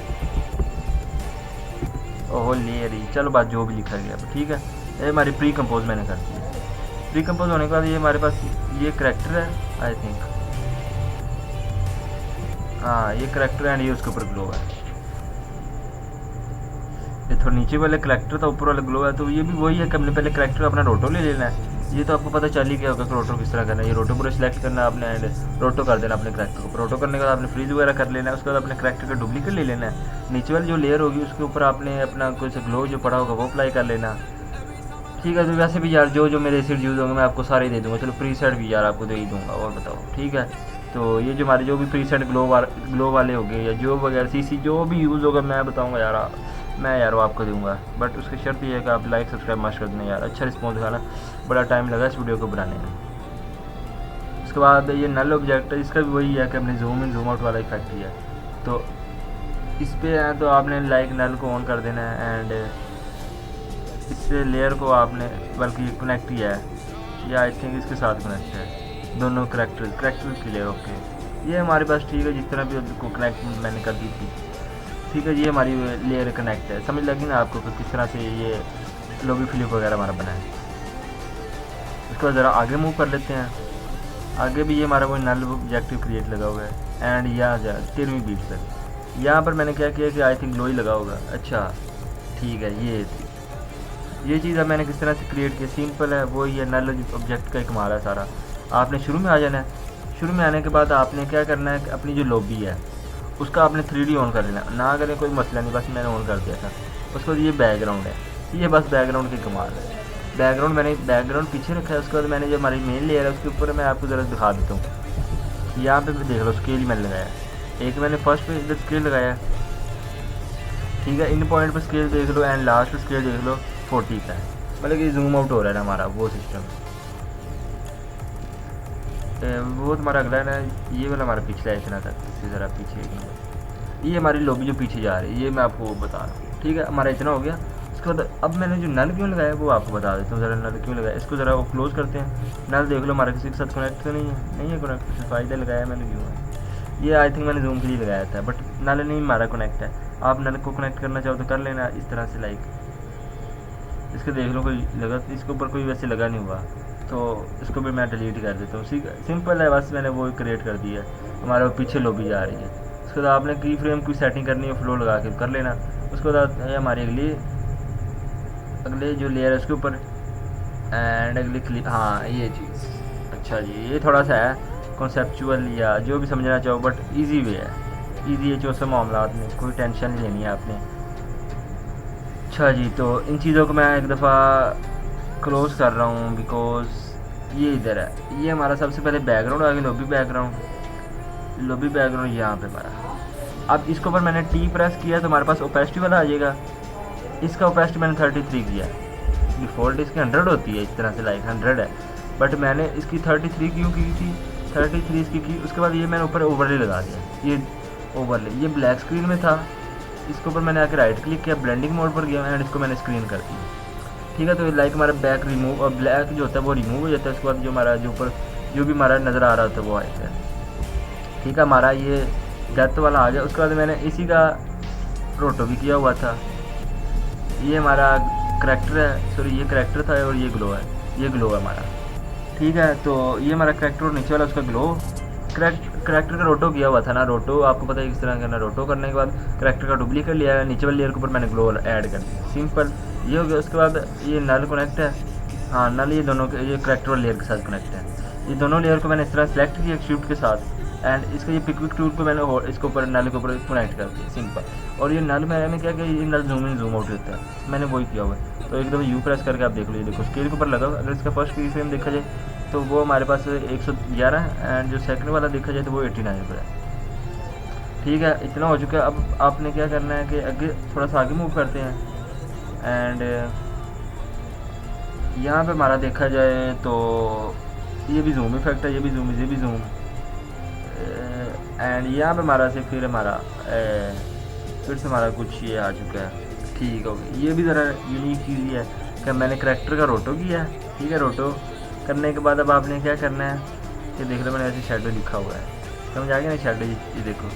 ओहो लेयर ही, चलो बात जो भी लिखा गया, ठीक है। ये हमारी प्री कंपोज मैंने कर दी है। प्री कंपोज होने के बाद ये हमारे पास ये करैक्टर है आई थिंक, हाँ ये करैक्टर एंड ये उसके ऊपर ग्लो है। ये थोड़ा नीचे वाले करैक्टर था, ऊपर वाला ग्लो है। तो ये भी वही है कि हमने पहले करैक्टर अपना रोटो ले लेना है। ये तो आपको पता चल ही गया होगा कि रोटो किस तरह करना है। ये रोटो पूरा सिलेक्ट करना है आपने एंड रोटो कर देना अपने करैक्टर को। रोटो करने के बाद आपने फ्रीज वगैरह कर लेना है। उसके बाद अपने करैक्टर का डुप्लीकेट ले लेना है। नीचे वाली जो लेयर होगी उसके ऊपर आपने अपना कुछ ग्लो जो पड़ा होगा वो अप्लाई कर लेना, ठीक है। तो वैसे भी यार जो मेरे एसिड यूज़ होंगे मैं आपको सारे दे दूँगा। चलो प्री सेट भी यार आपको दे ही दूँगा, और बताओ, ठीक है। तो ये जो हमारे जो भी प्री सेट ग्लो वाले हो गए या जो वगैरह सीसी जो भी यूज़ होगा मैं बताऊँगा यार, मैं यार वो आपको दूंगा। बट उसकी शर्त ये है कि आप लाइक सब्सक्राइब मस्ट कर देना यार। अच्छा रिस्पॉन्स दिखाना, बड़ा टाइम लगा इस वीडियो को बनाने में। उसके बाद ये नल ऑब्जेक्ट है, इसका भी वही है कि हमने जूम इन जूम आउट वाला इफेक्ट किया है। तो इस पर है तो आपने लाइक नल को ऑन कर देना है एंड इससे लेयर को आपने, बल्कि कनेक्ट किया है या आई थिंक इसके साथ कनेक्ट है दोनों करैक्टर की लेयर। ओके ये हमारे पास ठीक है, जिस तरह भी को कनेक्ट मैंने कर दी थी, ठीक है। ये हमारी लेयर कनेक्ट है, समझ लगी ना आपको कि किस तरह से ये लॉबी फ्लिप वगैरह हमारा बना है। उसके बाद ज़रा आगे मूव कर लेते हैं। आगे भी ये हमारा वो नल ऑब्जेक्टिव क्रिएट लगा हुआ है एंड यहाँ जा 13वीं बीट तक। यहाँ पर मैंने क्या किया कि आई थिंक लो ही लगा होगा। अच्छा ठीक है, ये चीज़ अब मैंने किस तरह से क्रिएट किया, सिंपल है, वो ये नल ऑब्जेक्ट का कमाल है सारा। आपने शुरू में आ जाना है। शुरू में आने के बाद आपने क्या करना है कि अपनी जो लॉबी है उसका आपने 3D ऑन कर लेना। ना करें कोई मसला नहीं, बस मैंने ऑन कर दिया था। उसके बाद ये बैकग्राउंड है, ये बस बैकग्राउंड की कमाल है। बैकग्राउंड पीछे रखा है। उसके बाद मैंने जो हमारी मेन लेयर है उसके ऊपर मैं आपको ज़रा दिखा देता हूँ। यहाँ पे देख लो स्केल मैंने लगाया, एक मैंने फर्स्ट पे इधर स्केल लगाया ठीक है। इन पॉइंट पर स्केल देख लो एंड लास्ट स्केल देख लो 40 का है, मतलब कि जूम आउट हो रहा है ना हमारा वो सिस्टम। वो तुम्हारा अगला है ना, ये वाला हमारा पिछला है इतना तक, इससे ज़रा पीछे एक नंबर। ये हमारी लॉबी जो पीछे जा रही है ये मैं आपको बता रहा हूँ, ठीक है। हमारा इतना हो गया। उसके बाद अब मैंने जो नल क्यों लगाया वो आपको बता देता हूँ। ज़रा नल क्यों लगाया, इसको ज़रा वो क्लोज़ करते हैं। नल देख लो हमारा किसी के साथ कनेक्ट तो नहीं है कनेक्ट, सिर्फ फ़ायदा लगाया मैंने क्यों है। ये आई थिंक मैंने जूम के लिए लगाया था, बट नल नहीं हमारा कनेक्ट है। आप नल को कनेक्ट करना चाहो तो कर लेना इस तरह से, लाइक इसको देख लो कोई लगा, इसके ऊपर कोई वैसे लगा नहीं हुआ, तो इसको भी मैं डिलीट कर देता हूँ। सिंपल है, बस मैंने वो क्रिएट कर दिया है। हमारा वो पीछे लॉबी जा रही है। उसके बाद आपने की फ्रेम की सेटिंग करनी है, फ्लो लगा के कर लेना। उसके बाद ये हमारी अगले जो लेयर है उसके ऊपर एंड अगली क्लिक, हाँ ये चीज़, अच्छा जी ये थोड़ा सा है कॉन्सेप्चुअल या जो भी समझना चाहो, बट ईजी वे है, ईजी है जो मामला में कोई टेंशन नहीं लेनी है आपने। अच्छा जी, तो इन चीज़ों को मैं एक दफ़ा क्लोज कर रहा हूँ बिकॉज ये इधर है। ये हमारा सबसे पहले बैकग्राउंड आ गया, लॉबी बैकग्राउंड यहाँ पे हमारा। अब इसके ऊपर मैंने टी प्रेस किया तो हमारे पास ओपेसिटी वाला आ जाएगा। इसका ओपेसिटी मैंने 33 किया, डिफ़ॉल्ट इसकी 100 होती है इस तरह से, लाइक 100 है, बट मैंने इसकी 33 क्यों की थी, 33 इसकी की। उसके बाद ये मैंने ऊपर ओवरले लगा दिया, ये ओवरले ये ब्लैक स्क्रीन में था। इसके ऊपर मैंने आके राइट क्लिक किया, ब्लेंडिंग मोड पर गया एंड इसको मैंने स्क्रीन कर दिया, ठीक है। तो लाइक हमारा बैक रिमूव और ब्लैक जो होता है वो रिमूव हो जाता है। उसके बाद जो हमारा जो ऊपर जो भी हमारा नज़र आ रहा होता है वो आएगा, ठीक है। हमारा ये डेप्थ वाला आ गया। उसके बाद मैंने इसी का रोटो भी किया हुआ था। ये हमारा करैक्टर है, सॉरी ये करैक्टर था और ये ग्लो है, ये ग्लो है हमारा, ठीक है। तो ये हमारा करैक्टर और नीचे वाला उसका ग्लो, करैक्टर का रोटो किया हुआ था ना, रोटो आपको पता है किस तरह करना। रोटो करने के बाद करैक्टर का डुप्लीकेट लिया, नीचे वाले लेयर के ऊपर मैंने ग्लो ऐड कर दिया, सिंपल ये हो गया। उसके बाद ये नल कनेक्ट है, हाँ नल ये दोनों ये करैक्टर वाले लेयर के साथ कनेक्ट है। ये दोनों लेयर को मैंने इस तरह सेलेक्ट किया शिफ्ट के साथ एंड इसका ये पिक टूल को मैंने इसके ऊपर नल के ऊपर कनेक्ट कर दिया, सिंपल। और ये नल मैंने क्या किया, ये नल जूम इन जूम आउट होता है, मैंने वही किया हुआ है। तो एक दफ़ा यू प्रेस करके आप देख लो, ये देखो स्केल के ऊपर लगा। अगर इसका फर्स्ट की फ्रेम देखा जाए तो वो हमारे पास 111 है एंड जो सेकंड वाला देखा जाए तो वो 89 पर है, ठीक है। इतना हो चुका है। अब आपने क्या करना है कि आगे थोड़ा सा आगे मूव करते हैं एंड यहाँ पे हमारा देखा जाए तो ये भी जूम इफेक्ट है, ये भी जूम एंड यहाँ पे हमारा से फिर से हमारा कुछ ये आ चुका है, ठीक हो गया। ये भी ज़रा यूनिक चीज़ ये है कि मैंने करैक्टर का रोटो किया, ठीक है। रोटो करने के बाद अब आपने क्या करना है कि देख लो मैंने ऐसे शैडो लिखा हुआ है, समझ आ गया ना शैडो, ये देखो।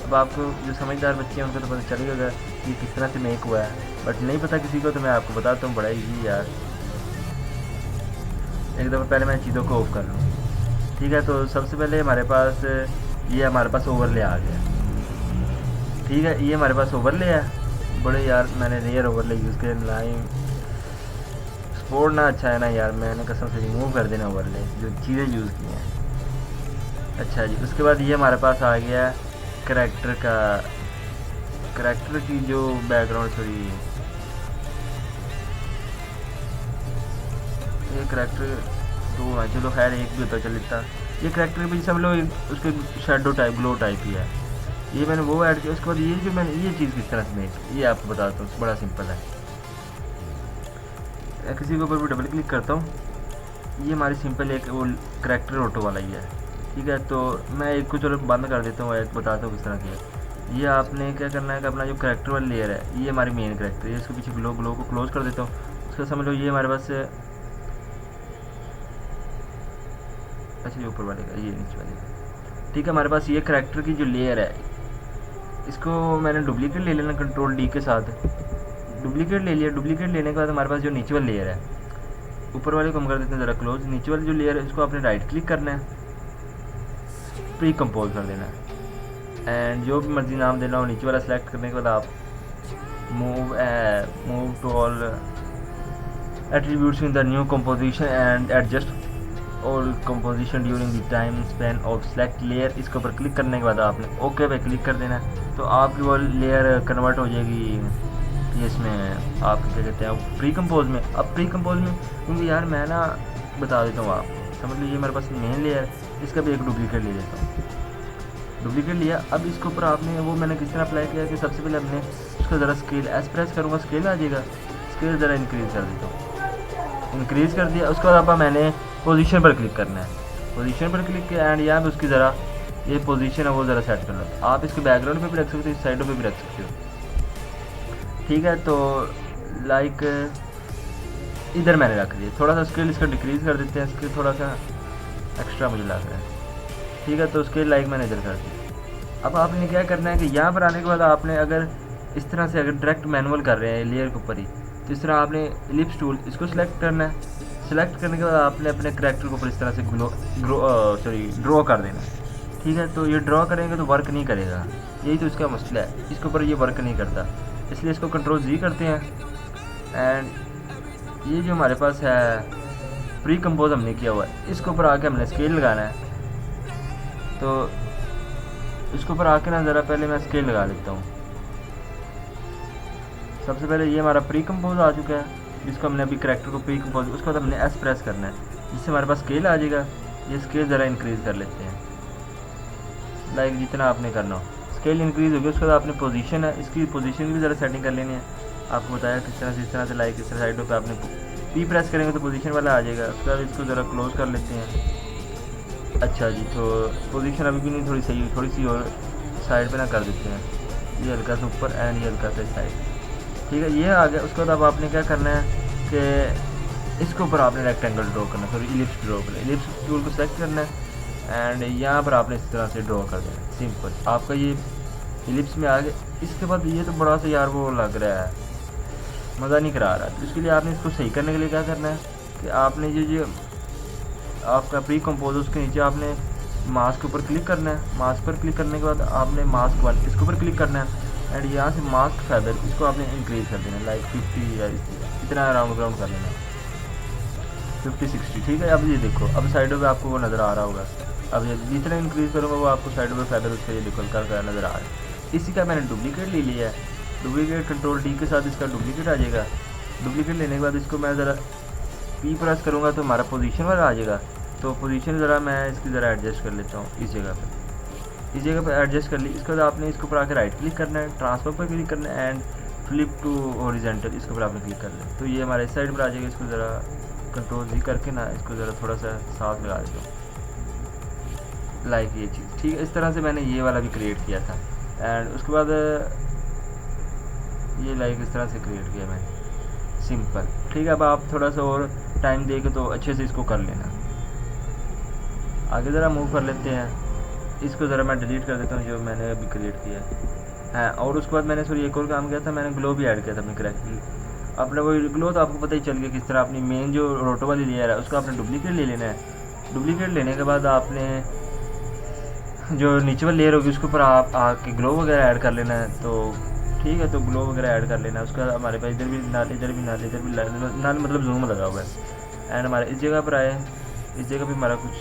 अब आपको जो समझदार बच्चे हैं उनको तो पता चल गया कि किस तरह से मेक हुआ है, बट नहीं पता किसी को तो मैं आपको बताता हूँ, बड़ा ईजी यार। एक दफ़ा पहले मैं चीज़ों को ऑफ कर लूँ, ठीक है। तो सबसे पहले हमारे पास ये हमारे पास ओवरले आ गया, ठीक है। ये हमारे पास ओवरले है, बड़े यार मैंने रेयर ओवरले यूज़ किया, लाइन स्पोर्ट ना अच्छा है ना यार, मैंने कसम से रिमूव कर देना ओवरले जो चीज़ें यूज़ की हैं। अच्छा जी, उसके बाद ये हमारे पास आ गया करैक्टर की जो बैकग्राउंड, सॉरी ये करैक्टर दो है, चलो खैर एक भी होता चल इतना। ये करैक्टर भी सब लोग उसके शेडो टाइप ग्लो टाइप ही है, ये मैंने वो ऐड किया। उसके बाद ये जो मैंने ये चीज़ किस तरह से मेक, ये आपको बताता हूँ, बड़ा सिंपल है। किसी के ऊपर भी डबल क्लिक करता हूँ, ये हमारी सिंपल एक वो करैक्टर ऑटो वाला ही है, ठीक है। तो मैं एक को चलो बंद कर देता हूँ, एक बताता हूँ किस तरह की है। ये आपने क्या करना है कि अपना जो करैक्टर वाली लेयर है, ये हमारी मेन करैक्टर है, इसके पीछे ग्लो को क्लोज कर देता हूँ। उसका समझ लो ये हमारे पास, अच्छा ये ऊपर वाले का, ये नीचे वाले का, ठीक है। हमारे पास ये करैक्टर की जो लेयर है, इसको मैंने डुप्लीकेट ले लेना, कंट्रोल डी के साथ डुप्लीकेट ले लिया। डुप्लीकेट लेने के बाद हमारे पास जो नीचे वाली लेयर है, ऊपर वाले को हम कर देते हैं ज़रा क्लोज। नीचे वाली जो लेयर है इसको आपने राइट क्लिक करना है, प्री कंपोज कर देना है एंड जो भी मर्जी नाम देना हो। नीचे वाला सेलेक्ट करने के बाद आप move to all attributes in the new composition and adjust और composition during the time span of select layer, इसके ऊपर क्लिक करने के बाद आपने ओके पे क्लिक कर देना है। तो आपकी वो लेयर कन्वर्ट हो जाएगी ये इसमें आप क्या कहते हैं प्री कंपोज में। अब प्री कंपोज में क्योंकि यार मैं ना बता देता हूँ आपको, समझ लीजिए मेरे पास मेन लेयर, इसका भी एक डुप्लीकेट ले लेता हूँ। डुप्लीकेट लिया, अब इसके ऊपर आपने वो मैंने किस तरह अप्लाई किया कि सबसे पहले हमने इसको ज़रा स्केल एस प्रेस करूँगा, स्केल आ जाएगा। स्केल ज़रा इंक्रीज़ कर देता हूँ, इंक्रीज़ कर दिया। उसके बाद अब मैंने पोजीशन पर क्लिक करना है, पोजीशन पर क्लिक किया एंड यहाँ पे उसकी ज़रा ये पोजीशन है वो ज़रा सेट कर लो। आप इसके बैकग्राउंड पे भी रख सकते हो, इस साइडों पे भी रख सकते हो, ठीक है। तो लाइक इधर मैंने रख दिया। थोड़ा सा स्केल इसका डिक्रीज़ कर देते हैं, स्केल थोड़ा सा एक्स्ट्रा मुझे लग रहा है, ठीक है। तो स्केल लाइक मैंने इधर कर दिया। अब आपने क्या करना है कि यहाँ पर आने के बाद आपने अगर इस तरह से अगर डायरेक्ट मैनुअल कर रहे हैं लेयर के ऊपर ही, तो इस तरह आपने एलिप्स टूल इसको सिलेक्ट करना है। सिलेक्ट करने के बाद आपने अपने करैक्टर के ऊपर इस तरह से ड्रॉ कर देना है, ठीक है। तो ये ड्रॉ करेंगे तो वर्क नहीं करेगा, यही तो इसका मसला है, इसके ऊपर ये वर्क नहीं करता। इसलिए इसको कंट्रोल जी करते हैं एंड ये जो हमारे पास है प्री कंपोज हमने किया हुआ है, इसके ऊपर आके हमने स्केल लगाना है। तो इसके ऊपर आके ना ज़रा पहले मैं स्केल लगा लेता हूँ। सबसे पहले ये हमारा प्री कंपोज आ चुका है, जिसको हमने अभी करैक्टर को प्री कंपोज, उसके बाद हमने एस प्रेस करना है, जिससे हमारे पास स्केल आ जाएगा। ये स्केल ज़रा इंक्रीज़ कर लेते हैं, लाइक जितना आपने करना हो। स्केल इंक्रीज़ हो गया, उसके बाद आपने पोजीशन है, इसकी पोजीशन की भी ज़रा सेटिंग कर लेनी है। आपको बताया किस तरह से, इस तरह से लाइक इस साइडों पे आपने पी प्रेस करेंगे तो पोजीशन वाला आ जाएगा। उसके बाद इसको ज़रा क्लोज कर लेते हैं। अच्छा जी, तो पोजीशन अभी भी नहीं थोड़ी सही, थोड़ी सी और साइड पे ना कर देते हैं, ये हल्का सा ऊपर एंड ये हल्का सा साइड, ठीक है। ये आ गया। उसके बाद अब आपने क्या करना है कि इसके ऊपर आपने रेक्टेंगल ड्रॉ करना है, सॉरी इलिप्स ड्रॉ करना है। इलिप्स टूल को सेलेक्ट करना है एंड यहाँ पर आपने इस तरह से ड्रॉ कर देना है, सिंपल। आपका ये इलिप्स में आ गया। इसके बाद ये तो बड़ा सा यार वो लग रहा है, मज़ा नहीं करा रहा। तो इसके लिए आपने इसको सही करने के लिए क्या करना है कि आपने जो आपका प्री कंपोज उसके नीचे आपने मास्क के ऊपर क्लिक करना है। मास्क पर क्लिक करने के बाद आपने मास्क वन इसके ऊपर क्लिक करना है एंड यहाँ से मास्क फैदर इसको आपने इंक्रीज़ कर देना है, लाइक 50 या इतना राउंड कर लेना है, 50-60, ठीक है। अब ये देखो, अब साइडों पे आपको वो नज़र आ रहा होगा। अब ये जितना इंक्रीज़ करूँगा वो आपको साइडों पे फैदर उसका ये निकल कर नज़र आ रहा है। इसी का मैंने डुप्लीकेट ले लिया है। डुप्लीकेट कंट्रोल डी के साथ इसका डुप्लीकेट आ जाएगा। डुप्लीकेट लेने के बाद इसको मैं ज़रा पी प्रेस करूँगा तो हमारा पोजीशन वाला आ जाएगा। तो पोजीशन ज़रा मैं इसकी ज़रा एडजस्ट कर लेता हूँ, इस जगह पे एडजस्ट कर ली। इसके बाद आपने इसके ऊपर आकर राइट क्लिक करना है, ट्रांसफर पर क्लिक करना है एंड फ्लिप टू हॉरिजॉन्टल इसके ऊपर आपने क्लिक कर लिया। तो ये हमारे इस साइड पर आ जाएगा। इसको ज़रा कंट्रोल जी करके ना इसको ज़रा थोड़ा सा साथ लगा देता हूँ, लाइक ये चीज़, ठीक है। इस तरह से मैंने ये वाला भी क्रिएट किया था एंड उसके बाद ये लाइक इस तरह से क्रिएट किया मैंने, सिंपल, ठीक है। अब आप थोड़ा सा और टाइम देके तो अच्छे से इसको कर लेना। आगे ज़रा मूव कर लेते हैं। इसको ज़रा मैं डिलीट कर देता हूँ जो मैंने अभी क्रिएट किया है। और उसके बाद मैंने सॉरी एक और काम किया था, मैंने ग्लो भी ऐड किया था अपने करैक्टर। अपने वो ग्लो तो आपको पता ही चल गया किस तरह। अपनी मेन जो रोटो वाली लेयर है उसको आपने डुप्लीकेट ले लेना है। डुप्लीकेट लेने के बाद आपने जो नीचे वाली लेयर होगी उसके ऊपर आप आके ग्लो वगैरह ऐड कर लेना है। तो ठीक है, तो ग्लो वगैरह ऐड कर लेना है। उसका हमारे पास इधर भी नाल, इधर भी नाल, इधर भी नाल मतलब जूम लगा हुआ है। एंड हमारे इस जगह पर आए, इस जगह भी हमारा कुछ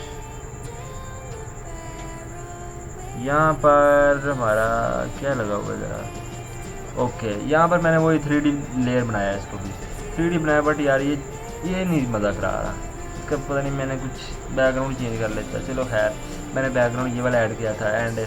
यहाँ पर हमारा क्या लगा हुआ है ज़रा, ओके। यहाँ पर मैंने वही 3D लेयर बनाया है, इसको भी 3D बनाया, बट यार ये नहीं मज़ा करा रहा इसका। पता नहीं, मैंने कुछ बैकग्राउंड चेंज कर लेता। चलो खैर, मैंने बैकग्राउंड ये वाला ऐड किया था एंड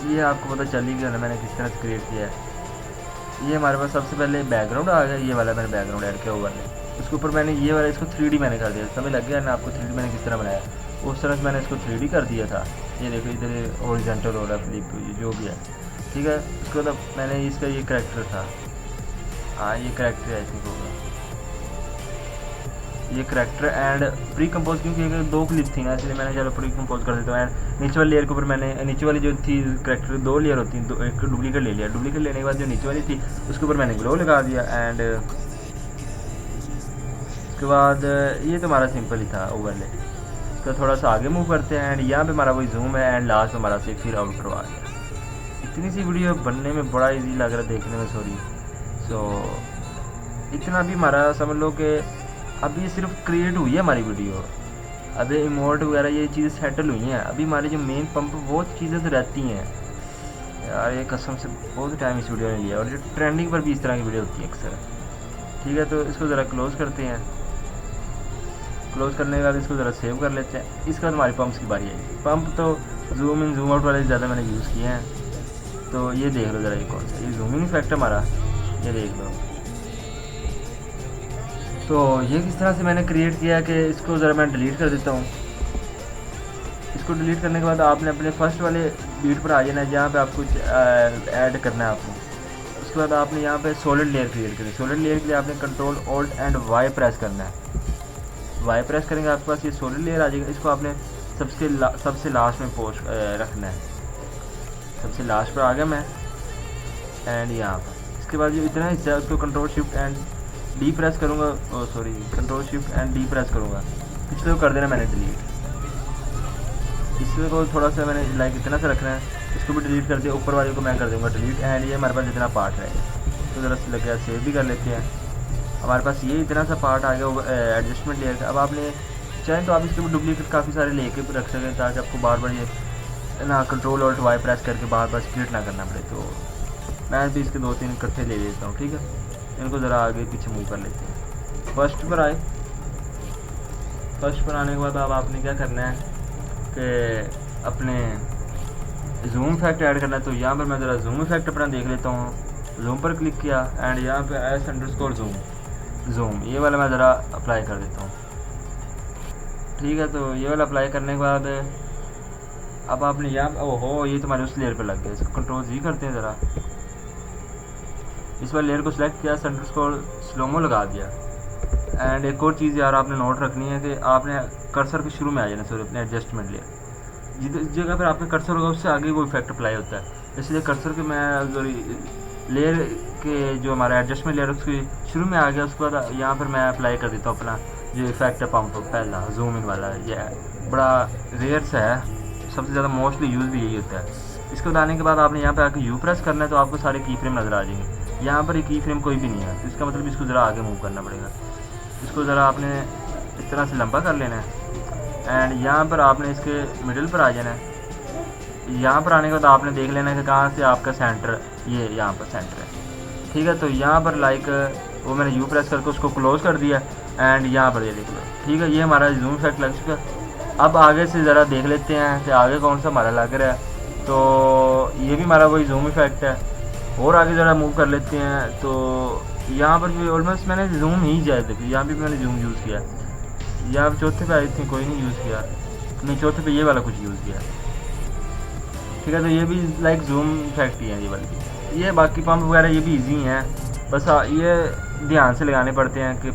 ये आपको पता चल ही गया ना मैंने किस तरह से क्रिएट किया है। ये हमारे पास सबसे पहले बैकग्राउंड आ गया, ये वाला मैंने बैकग्राउंड ऐड किया हुआ है। उसके ऊपर मैंने ये वाला इसको 3D मैंने कर दिया। समझ लग गया ना आपको 3D मैंने किस तरह बनाया, उस तरह से मैंने इसको 3D कर दिया था। ये देखो इधर हॉरिजॉन्टल हो रहा है, फ्लिप जो भी है, ठीक है। उसके बाद मैंने इसका ये करैक्टर था, हाँ ये करैक्टर आई थिंक होगा, ये करैक्टर एंड प्री कंपोज, क्योंकि 2 क्लिप थी ना इसलिए मैंने चलो प्री कंपोज कर देता हूँ। एंड नीचे वाली लेयर के ऊपर मैंने, नीचे वाली जो थी करैक्टर 2 लेयर होती हैं, एक डुप्लीकेट ले लिया। डुप्लीकेट लेने के बाद जो नीचे वाली थी उसके ऊपर मैंने ग्लो लगा दिया एंड उसके बाद ये तो हमारा सिंपल ही था ओवरले। इसका थोड़ा सा आगे मूव करते हैं एंड यहाँ पे हमारा वही जूम है एंड लास्ट में हमारा से फिर आउटर आ गया। इतनी सी वीडियो बनने में बड़ा इजी लग रहा है देखने में, सॉरी। इतना भी हमारा समझ लो कि अभी ये सिर्फ क्रिएट हुई है हमारी वीडियो, अभी इमोट वगैरह ये चीज़ें सेटल हुई हैं। अभी हमारी जो मेन पंप वो चीज़ें तो रहती हैं यार, ये कसम से बहुत टाइम इस वीडियो ने लिया। और जो ट्रेंडिंग पर भी इस तरह की वीडियो होती है अक्सर, ठीक है। तो इसको ज़रा क्लोज़ करते हैं। क्लोज़ करने के बाद इसको ज़रा सेव कर लेते हैं। इसके बाद हमारी पंप्स की बारी आएगी। पंप तो जूम इन जूम आउट वाले ज़्यादा मैंने यूज़ किए हैं, तो ये देख लो ज़रा, ये कौन सा, ये जूमिंग इफेक्ट हमारा, ये देख लो। तो ये किस तरह से मैंने क्रिएट किया है कि इसको ज़रा मैं डिलीट कर देता हूँ। इसको डिलीट करने के बाद आपने अपने फर्स्ट वाले बीट पर आ जाना है जहाँ पे आप कुछ ऐड करना है आपको। उसके बाद आपने यहाँ पे सॉलिड लेयर क्रिएट करी। सॉलिड लेयर के लिए आपने control alt and Y press करना है। वाई प्रेस करेंगे आपके पास ये सॉलिड लेयर आ जाएगा। इसको आपने सबसे लास्ट में पोस्ट रखना है। सबसे लास्ट पर आ गया मैं, एंड यहाँ पर इसके बाद जो इतना हिस्सा है उसको control shift and D press करूँगा, control shift and D press करूँगा। पिछले को कर देना मैंने डिलीट। इसमें को थोड़ा सा मैंने लाइक इतना सा रखना है, इसको भी डिलीट कर दिया। ऊपर वाले को मैं कर दूँगा डिलीट, एंड ये हमारे पास इतना पार्ट है तो ज़रा से लग गया, सेव भी कर लेते हैं। हमारे पास ये इतना सा पार्ट आ गया एडजस्टमेंट लेयर का। अब आपने चाहें तो आप इसके डुप्लीकेट काफ़ी सारे लेके भी रख सकें ताकि आपको बार बार ये ना कंट्रोल ऑल्ट वाई प्रेस करके बार बार स्प्लिट ना करना पड़े। तो मैं भी इसके 2-3 इकट्ठे ले लेता हूँ, ठीक है। इनको ज़रा आगे पीछे मूव कर लेते हैं। फर्स्ट पर आए, फर्स्ट पर आने के बाद अब आपने क्या करना है कि अपने जूम इफेक्ट ऐड करना है। तो यहाँ पर मैं ज़रा जूम इफेक्ट अपना देख लेता हूँ। जूम पर क्लिक किया एंड यहाँ पे S_zoom जूम ये वाला मैं ज़रा अप्लाई कर देता हूँ, ठीक है। तो ये वाला अप्लाई करने के बाद अब आपने यहाँ ओहो ये तुम्हारे उस लेयर पर लग गया। इसको कंट्रोल जी करते हैं ज़रा। इस वाले लेयर को सिलेक्ट किया, स्लोमो लगा दिया। एंड एक और चीज़ यार आपने नोट रखनी है कि आपने कर्सर के शुरू में आ जाना सॉरी अपने एडजस्टमेंट लेयर। जिस जगह पर आपका कर्सर होगा उससे आगे वो इफेक्ट अप्लाई होता है। इसलिए कर्सर के मैं लेयर के जो हमारा एडजस्टमेंट लेयर उसके शुरू में आ गया, उसके बाद यहाँ पर मैं अप्लाई कर देता हूँ अपना जो इफेक्ट है पंप पहला जूम इन वाला। ये बड़ा रेयर सा है, सबसे ज़्यादा मोस्टली यूज़ भी यही होता है। इसको डालने के बाद आपने यहाँ पे आके यू प्रेस करना है तो आपको सारे की फ्रेम नज़र आ जाएंगे। यहाँ पर एक की फ्रेम कोई भी नहीं है, तो इसका मतलब इसको ज़रा आगे मूव करना पड़ेगा। इसको ज़रा आपने इस तरह से लंबा कर लेना है एंड यहाँ पर आपने इसके मिडिल पर आ जाना है। यहाँ पर आने के बाद आपने देख लेना है कि कहाँ से आपका सेंटर, ये यहाँ पर सेंटर है, ठीक है। तो यहाँ पर लाइक वो मैंने यू प्रेस करके उसको क्लोज कर दिया एंड यहाँ पर ये देख लो, ठीक है। ये हमारा जूम इफेक्ट लग चुका। अब आगे से ज़रा देख लेते हैं कि आगे कौन सा हमारा लग रहा है। तो ये भी हमारा वही जूम इफेक्ट है। और आगे ज़रा मूव कर लेते हैं। तो यहाँ पर भी ऑलमोस्ट मैंने जूम ही जाए देखिए, यहाँ भी मैंने जूम यूज़ किया। यहाँ पर चौथे पे आई थी कोई नहीं यूज़ किया, नहीं चौथे पे ये वाला कुछ यूज़ किया, ठीक है। तो ये भी लाइक जूम इफेक्ट ही है ये वाली। ये बाकी पंप वगैरह ये भी इजी हैं, बस ये ध्यान से लगाने पड़ते हैं कि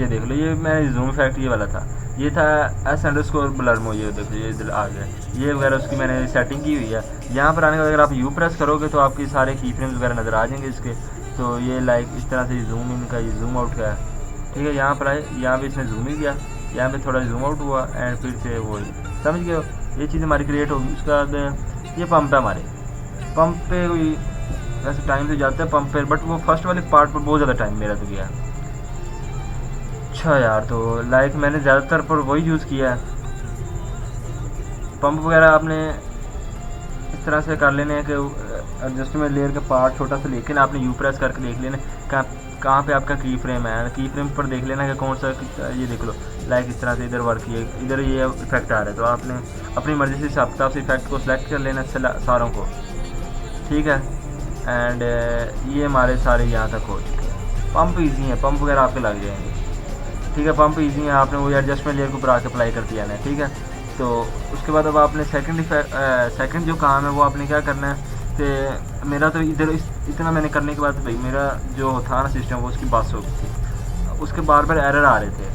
ये देख लो ये मैं जूम इफेक्ट ये वाला था, ये था S_blurmo, ये देखो ये इधर आ गया। ये वगैरह उसकी मैंने सेटिंग की हुई है। यहाँ पर आने के बाद अगर आप यू प्रेस करोगे तो आपके सारे की फ्रेम्स वगैरह नज़र आ जाएंगे इसके। तो ये लाइक इस तरह से जूम इन का ये जूम आउट का है, ठीक है। यहाँ पर आए, यहाँ पे इसने जूम ही किया, यहाँ पे थोड़ा जूम आउट हुआ एंड फिर से वो समझ गए ये चीज़ हमारी क्रिएट होगी। उसके बाद ये पंप है हमारे, पंप पे कोई वैसे टाइम तो जाता है पंप पे, बट वो फर्स्ट वाले पार्ट पर बहुत ज़्यादा टाइम मेरा तो गया। अच्छा यार, तो लाइक मैंने ज़्यादातर पर वही यूज़ किया है। पंप वगैरह आपने इस तरह से कर लेने हैं कि एडजस्टमेंट लेयर का पार्ट छोटा सा, लेकिन आपने यू प्रेस करके देख लेना कहाँ पे आपका की फ्रेम है। की फ्रेम पर देख लेना कि कौन सा, ये देख लो लाइक इस तरह से इधर वर्क किए, इधर ये इफेक्ट आ रहा है। तो आपने अपनी मर्ज़ी से हिसाब किताब से इफेक्ट को सिलेक्ट कर लेना सारों को, ठीक है। एंड ये हमारे सारे यहाँ तक हो चुके हैं। पंप ईजी है, पंप वगैरह आपके लग जाएंगे, ठीक है। पंप ईजी है, आपने वो एडजस्टमेंट लेयर को ऊपर आके अप्लाई कर दिया है, ठीक है। तो उसके बाद अब आपने सेकंड जो काम है वो आपने क्या करना है कि मेरा तो इधर इतना मैंने करने के बाद भाई मेरा जो था ना सिस्टम वो उसकी बस हो गई थी, उसके बार बार एरर आ रहे थे।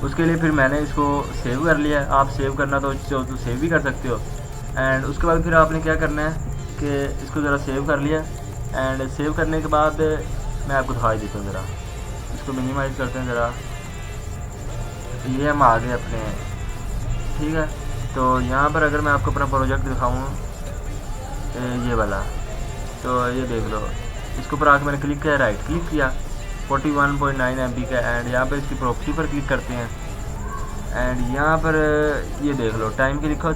उसके लिए फिर मैंने इसको सेव कर लिया। आप सेव करना तो सेव भी कर सकते हो। एंड उसके बाद फिर आपने क्या करना है कि इसको ज़रा सेव कर लिया। एंड सेव करने के बाद मैं आपको दिखाई देता हूँ, ज़रा इसको मिनिमाइज़ करते हैं ज़रा। ये हम आ गए अपने, ठीक है। तो यहाँ पर अगर मैं आपको अपना प्रोजेक्ट दिखाऊँ ये वाला, तो ये देख लो, इसके ऊपर आके मैंने क्लिक किया, राइट क्लिक किया 41.9 MB का। एंड यहाँ पर इसकी प्रॉपर्टी पर क्लिक करते हैं एंड यहाँ पर ये देख लो टाइम के लिखा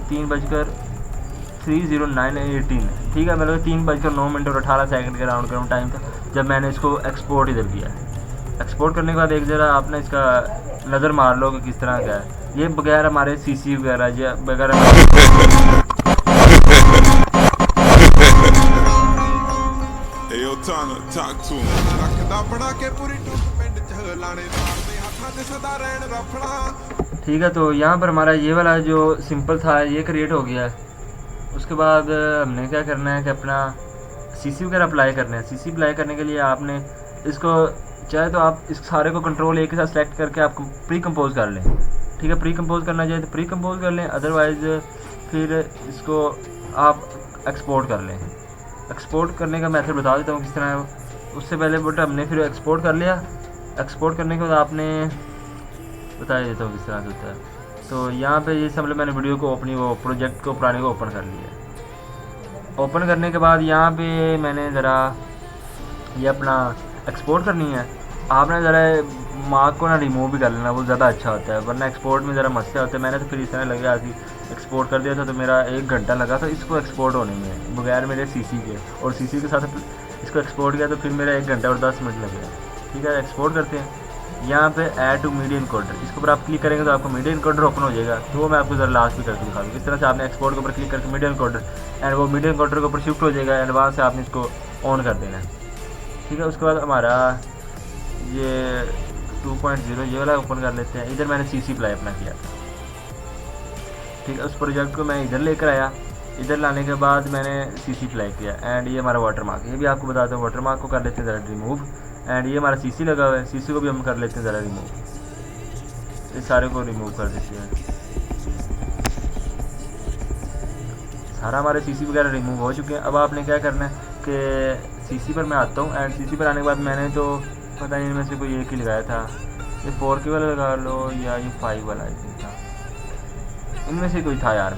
3:03:09:18, ठीक है। मतलब 3:09 और 18 सेकंड के राउंड करूँ टाइम था जब मैंने इसको एक्सपोर्ट इधर किया। एक्सपोर्ट करने के बाद एक ज़रा आपने इसका नज़र मार लो कि किस तरह का है। ये बगैर हमारे CC वगैरह या वगैरह trying to talk to him ਰੱਖਦਾ ਬਣਾ ਕੇ ਪੂਰੀ ਟੁੱਟ ਪਿੰਡ ਚ ਲਾਣੇ ਮਾਰਦੇ ਹੱਥਾਂ 'ਚ ਸਦਾ ਰਹਿਣ ਰਫੜਾ। ठीक है, तो यहाँ पर हमारा ये वाला जो सिंपल था ये क्रिएट हो गया है। उसके बाद हमने क्या करना है कि अपना सीसी वगैरह अप्लाई करना है। सीसी अप्लाई करने के लिए आपने इसको चाहे तो आप इस सारे को कंट्रोल ए के साथ सेलेक्ट करके आप प्री कंपोज कर लें। ठीक है, प्री कंपोज करना चाहिए तो प्री कंपोज कर लें, अदरवाइज़ फिर इसको आप एक्सपोर्ट कर लें। एक्सपोर्ट करने का मेथड बता देता हूँ किस तरह है। उससे पहले बट हमने फिर एक्सपोर्ट कर लिया। एक्सपोर्ट करने के बाद आपने बता देता हूँ किस तरह से होता है। तो यहाँ पे ये सब मैंने वीडियो को अपनी वो प्रोजेक्ट को पुराने को ओपन कर लिया। ओपन करने के बाद यहाँ पे मैंने ज़रा ये अपना एक्सपोर्ट करनी है। आपने ज़रा मार्क को ना रिमूव भी कर लेना, वो ज़्यादा अच्छा होता है, वरना एक्सपोर्ट में ज़रा मसला होता है। मैंने तो फिर इस तरह लगा कि एक्सपोर्ट कर दिया था तो मेरा 1 घंटा लगा था इसको एक्सपोर्ट होने में बगैर मेरे सीसी के, और सीसी के साथ इसको एक्सपोर्ट किया तो फिर मेरा 1 घंटा और 10 मिनट लगे। ठीक है, एक्सपोर्ट करते हैं। यहाँ पे ऐड टू मीडिया इनकोडर, इसके ऊपर आप क्लिक करेंगे तो आपको मीडिया इनकोडर ओपन हो जाएगा। तो वो मैं आपको ज़रा लास्ट भी करके दिखा दूँ। इस तरह से आपने एक्सपोर्ट के ऊपर क्लिक करके मीडिया इनकोडर, एंड वो मीडिया इनकोडर के ऊपर शिफ्ट हो जाएगा एंड वहाँ से आपने इसको ऑन कर देना है। ठीक है, उसके बाद हमारा ये 2.0 ये वाला ओपन कर लेते हैं। इधर मैंने सीसी अप्लाई अपना किया। ठीक है, उस प्रोजेक्ट को मैं इधर लेकर आया। इधर लाने के बाद मैंने सीसी अप्लाई किया एंड ये हमारा वाटर मार्क, ये भी आपको बताता हूँ। वाटर मार्क को कर लेते हैं ज़रा रिमूव, एंड ये हमारा सीसी लगा हुआ है, सीसी को भी हम कर लेते हैं ज़रा रिमूव। इस सारे को रिमूव कर देते हैं। सारा हमारे सीसी वगैरह रिमूव हो चुके हैं। अब आपने क्या करना है कि सीसी पर मैं आता हूँ, एंड सीसी पर आने के बाद मैंने तो पता नहीं इनमें से कोई एक ही लगाया था। ये 4K वाला लगा लो या ये 5 वाला था, इनमें से कोई था यार।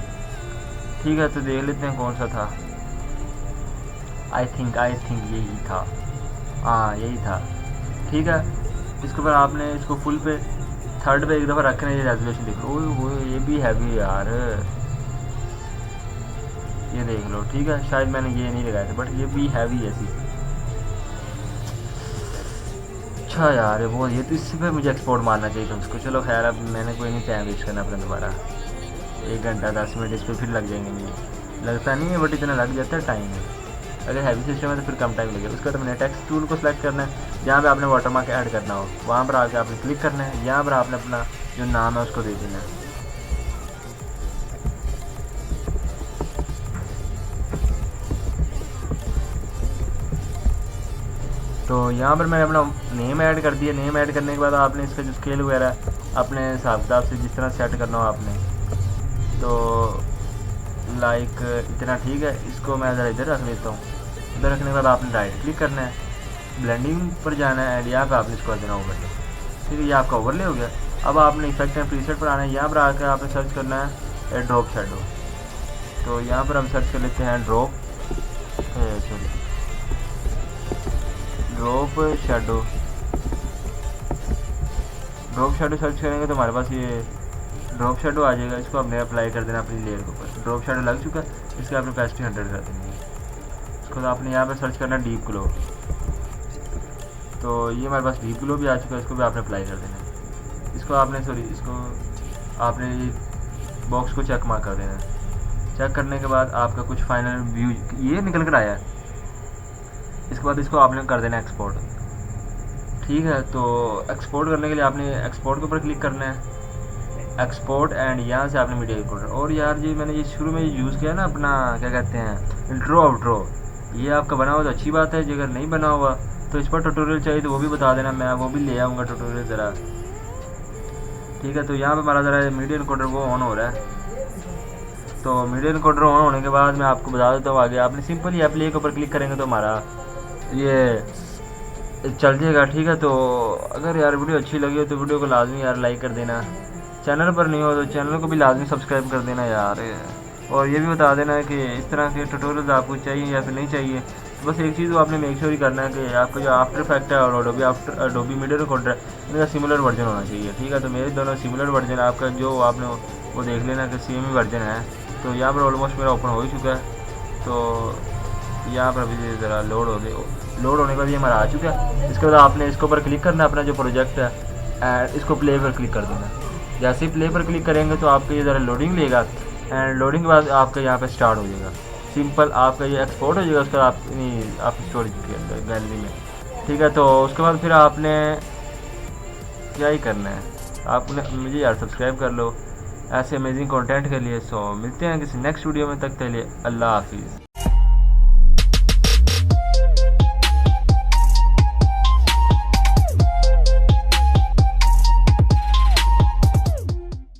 ठीक है, तो देख लेते हैं कौन सा था। आई थिंक यही था। हाँ, यही था। ठीक है, इसके ऊपर आपने इसको फुल पे 3rd पे एक दफ़ा रखना है। ये रेजोल्यूशन देख लो, ओह ये भी हैवी यार, ये देख लो। ठीक है, शायद मैंने ये नहीं लगाया था बट ये भी हैवी है सीसी। अच्छा यार वो ये तो इससे पे मुझे एक्सपोर्ट मारना चाहिए था उसको। चलो खैर, अब मैंने कोई नहीं टाइम वेस्ट करना अपना दोबारा। 1 घंटा 10 मिनट इस पर फिर लग जाएंगे। मुझे लगता नहीं है बट इतना लग जाता है टाइम है। अगर हैवी सिस्टम है तो फिर कम टाइम लगेगा। उसके बाद मैंने टेक्स्ट टूल को सिलेक्ट करना है। जहाँ पे आपने वाटरमार्क ऐड करना हो वहाँ पर आके आपने क्लिक करना है। यहाँ पर आपने अपना जो नाम है उसको दे देना है। तो यहाँ पर मैंने अपना नेम ऐड कर दिया। नेम ऐड करने के बाद आपने इसका जो स्केल वगैरह अपने हिसाब किताब से जिस तरह सेट करना हो आपने, तो लाइक इतना ठीक है। इसको मैं ज़रा इधर रख लेता हूँ। इधर रखने के बाद आपने राइट क्लिक करना है, ब्लेंडिंग पर जाना है एंड यहाँ पे आपने इसको कर देना ओवरले। ठीक है, ये आपका ओवरले हो गया। अब आपने इफेक्ट एंड प्रीसेट पर आना है। यहाँ पर आकर आपने सर्च करना है ड्रॉप शैडो। तो यहाँ पर हम सर्च कर लेते हैं drop shadow. Drop shadow search करेंगे तो हमारे पास ये ड्रॉप शैडो आ जाएगा। इसको हमने अप्लाई कर देना अपनी लेयर के ऊपर। ड्रॉप शैडो लग चुका है, इसके आपने कैपेसिटी 100 कर देनी है। इसको आपने यहाँ पे सर्च करना है डीप ग्लो। तो ये हमारे पास डीप ग्लो भी आ चुका है, इसको भी आपने अप्लाई कर देना है। इसको आपने इसको आपने बॉक्स को चेक मार्क कर देना है। चेक करने के बाद आपका कुछ फाइनल व्यू ये निकल कर आया है। इसके बाद इसको आपने कर देना एक्सपोर्ट। ठीक है, तो एक्सपोर्ट करने के लिए आपने एक्सपोर्ट के ऊपर क्लिक करना है, एक्सपोर्ट, एंड यहाँ से आपने मीडिया इनकोडर। और यार जी मैंने ये शुरू में यूज़ किया ना अपना क्या कहते हैं इंट्रो आउट्रो, ये आपका बना हुआ तो अच्छी बात है। अगर नहीं बना हुआ तो इस पर ट्यूटोरियल चाहिए तो वो भी बता देना, मैं वो भी ले आऊँगा ट्यूटोरियल ज़रा। ठीक है, तो यहाँ पे हमारा ज़रा मीडिया इनकोडर वो ऑन हो रहा है। तो मीडिया इनकोडर ऑन होने के बाद मैं आपको बता देता हूँ आगे आपने सिंपल ही एप्लाई के ऊपर क्लिक करेंगे तो हमारा ये चल जाएगा। ठीक है, तो अगर यार वीडियो अच्छी लगी हो तो वीडियो को लाजमी यार लाइक कर देना। चैनल पर नहीं हो तो चैनल को भी लाजमी सब्सक्राइब कर देना यार। और ये भी बता देना कि इस तरह के ट्यूटोरियल्स आपको चाहिए या फिर नहीं चाहिए। बस एक चीज़ आपने मेक श्योर ही करना है कि आपका जो आफ्टर इफेक्ट है और अडोबी मीडिया रिकॉर्डर इनका सिमिलर वर्जन होना चाहिए। ठीक है, तो मेरे दोनों सिमिलर वर्जन, आपका जो आपने वो देख लेना कि सेम ही वर्जन है। तो यहाँ पर ऑलमोस्ट मेरा ओपन हो ही चुका है। तो यहाँ पर अभी ज़रा लोड होने के बाद ये हमारा आ चुका है। इसके बाद आपने इसके ऊपर क्लिक करना है अपना जो प्रोजेक्ट है एंड इसको प्ले पर क्लिक कर देना। जैसे ही प्ले पर क्लिक करेंगे तो आपको ये ज़रा लोडिंग लेगा एंड लोडिंग के बाद आपका यहाँ पे स्टार्ट हो जाएगा। सिंपल आपका ये एक्सपोर्ट हो जाएगा उसका आपकी स्टोरेज के अंदर गैलरी में। ठीक है, तो उसके बाद फिर आपने क्या ही करना है, आपने मुझे यार सब्सक्राइब कर लो ऐसे अमेजिंग कंटेंट के लिए। सो मिलते हैं किसी नेक्स्ट वीडियो में, तक के लिए अल्लाह हाफिज़।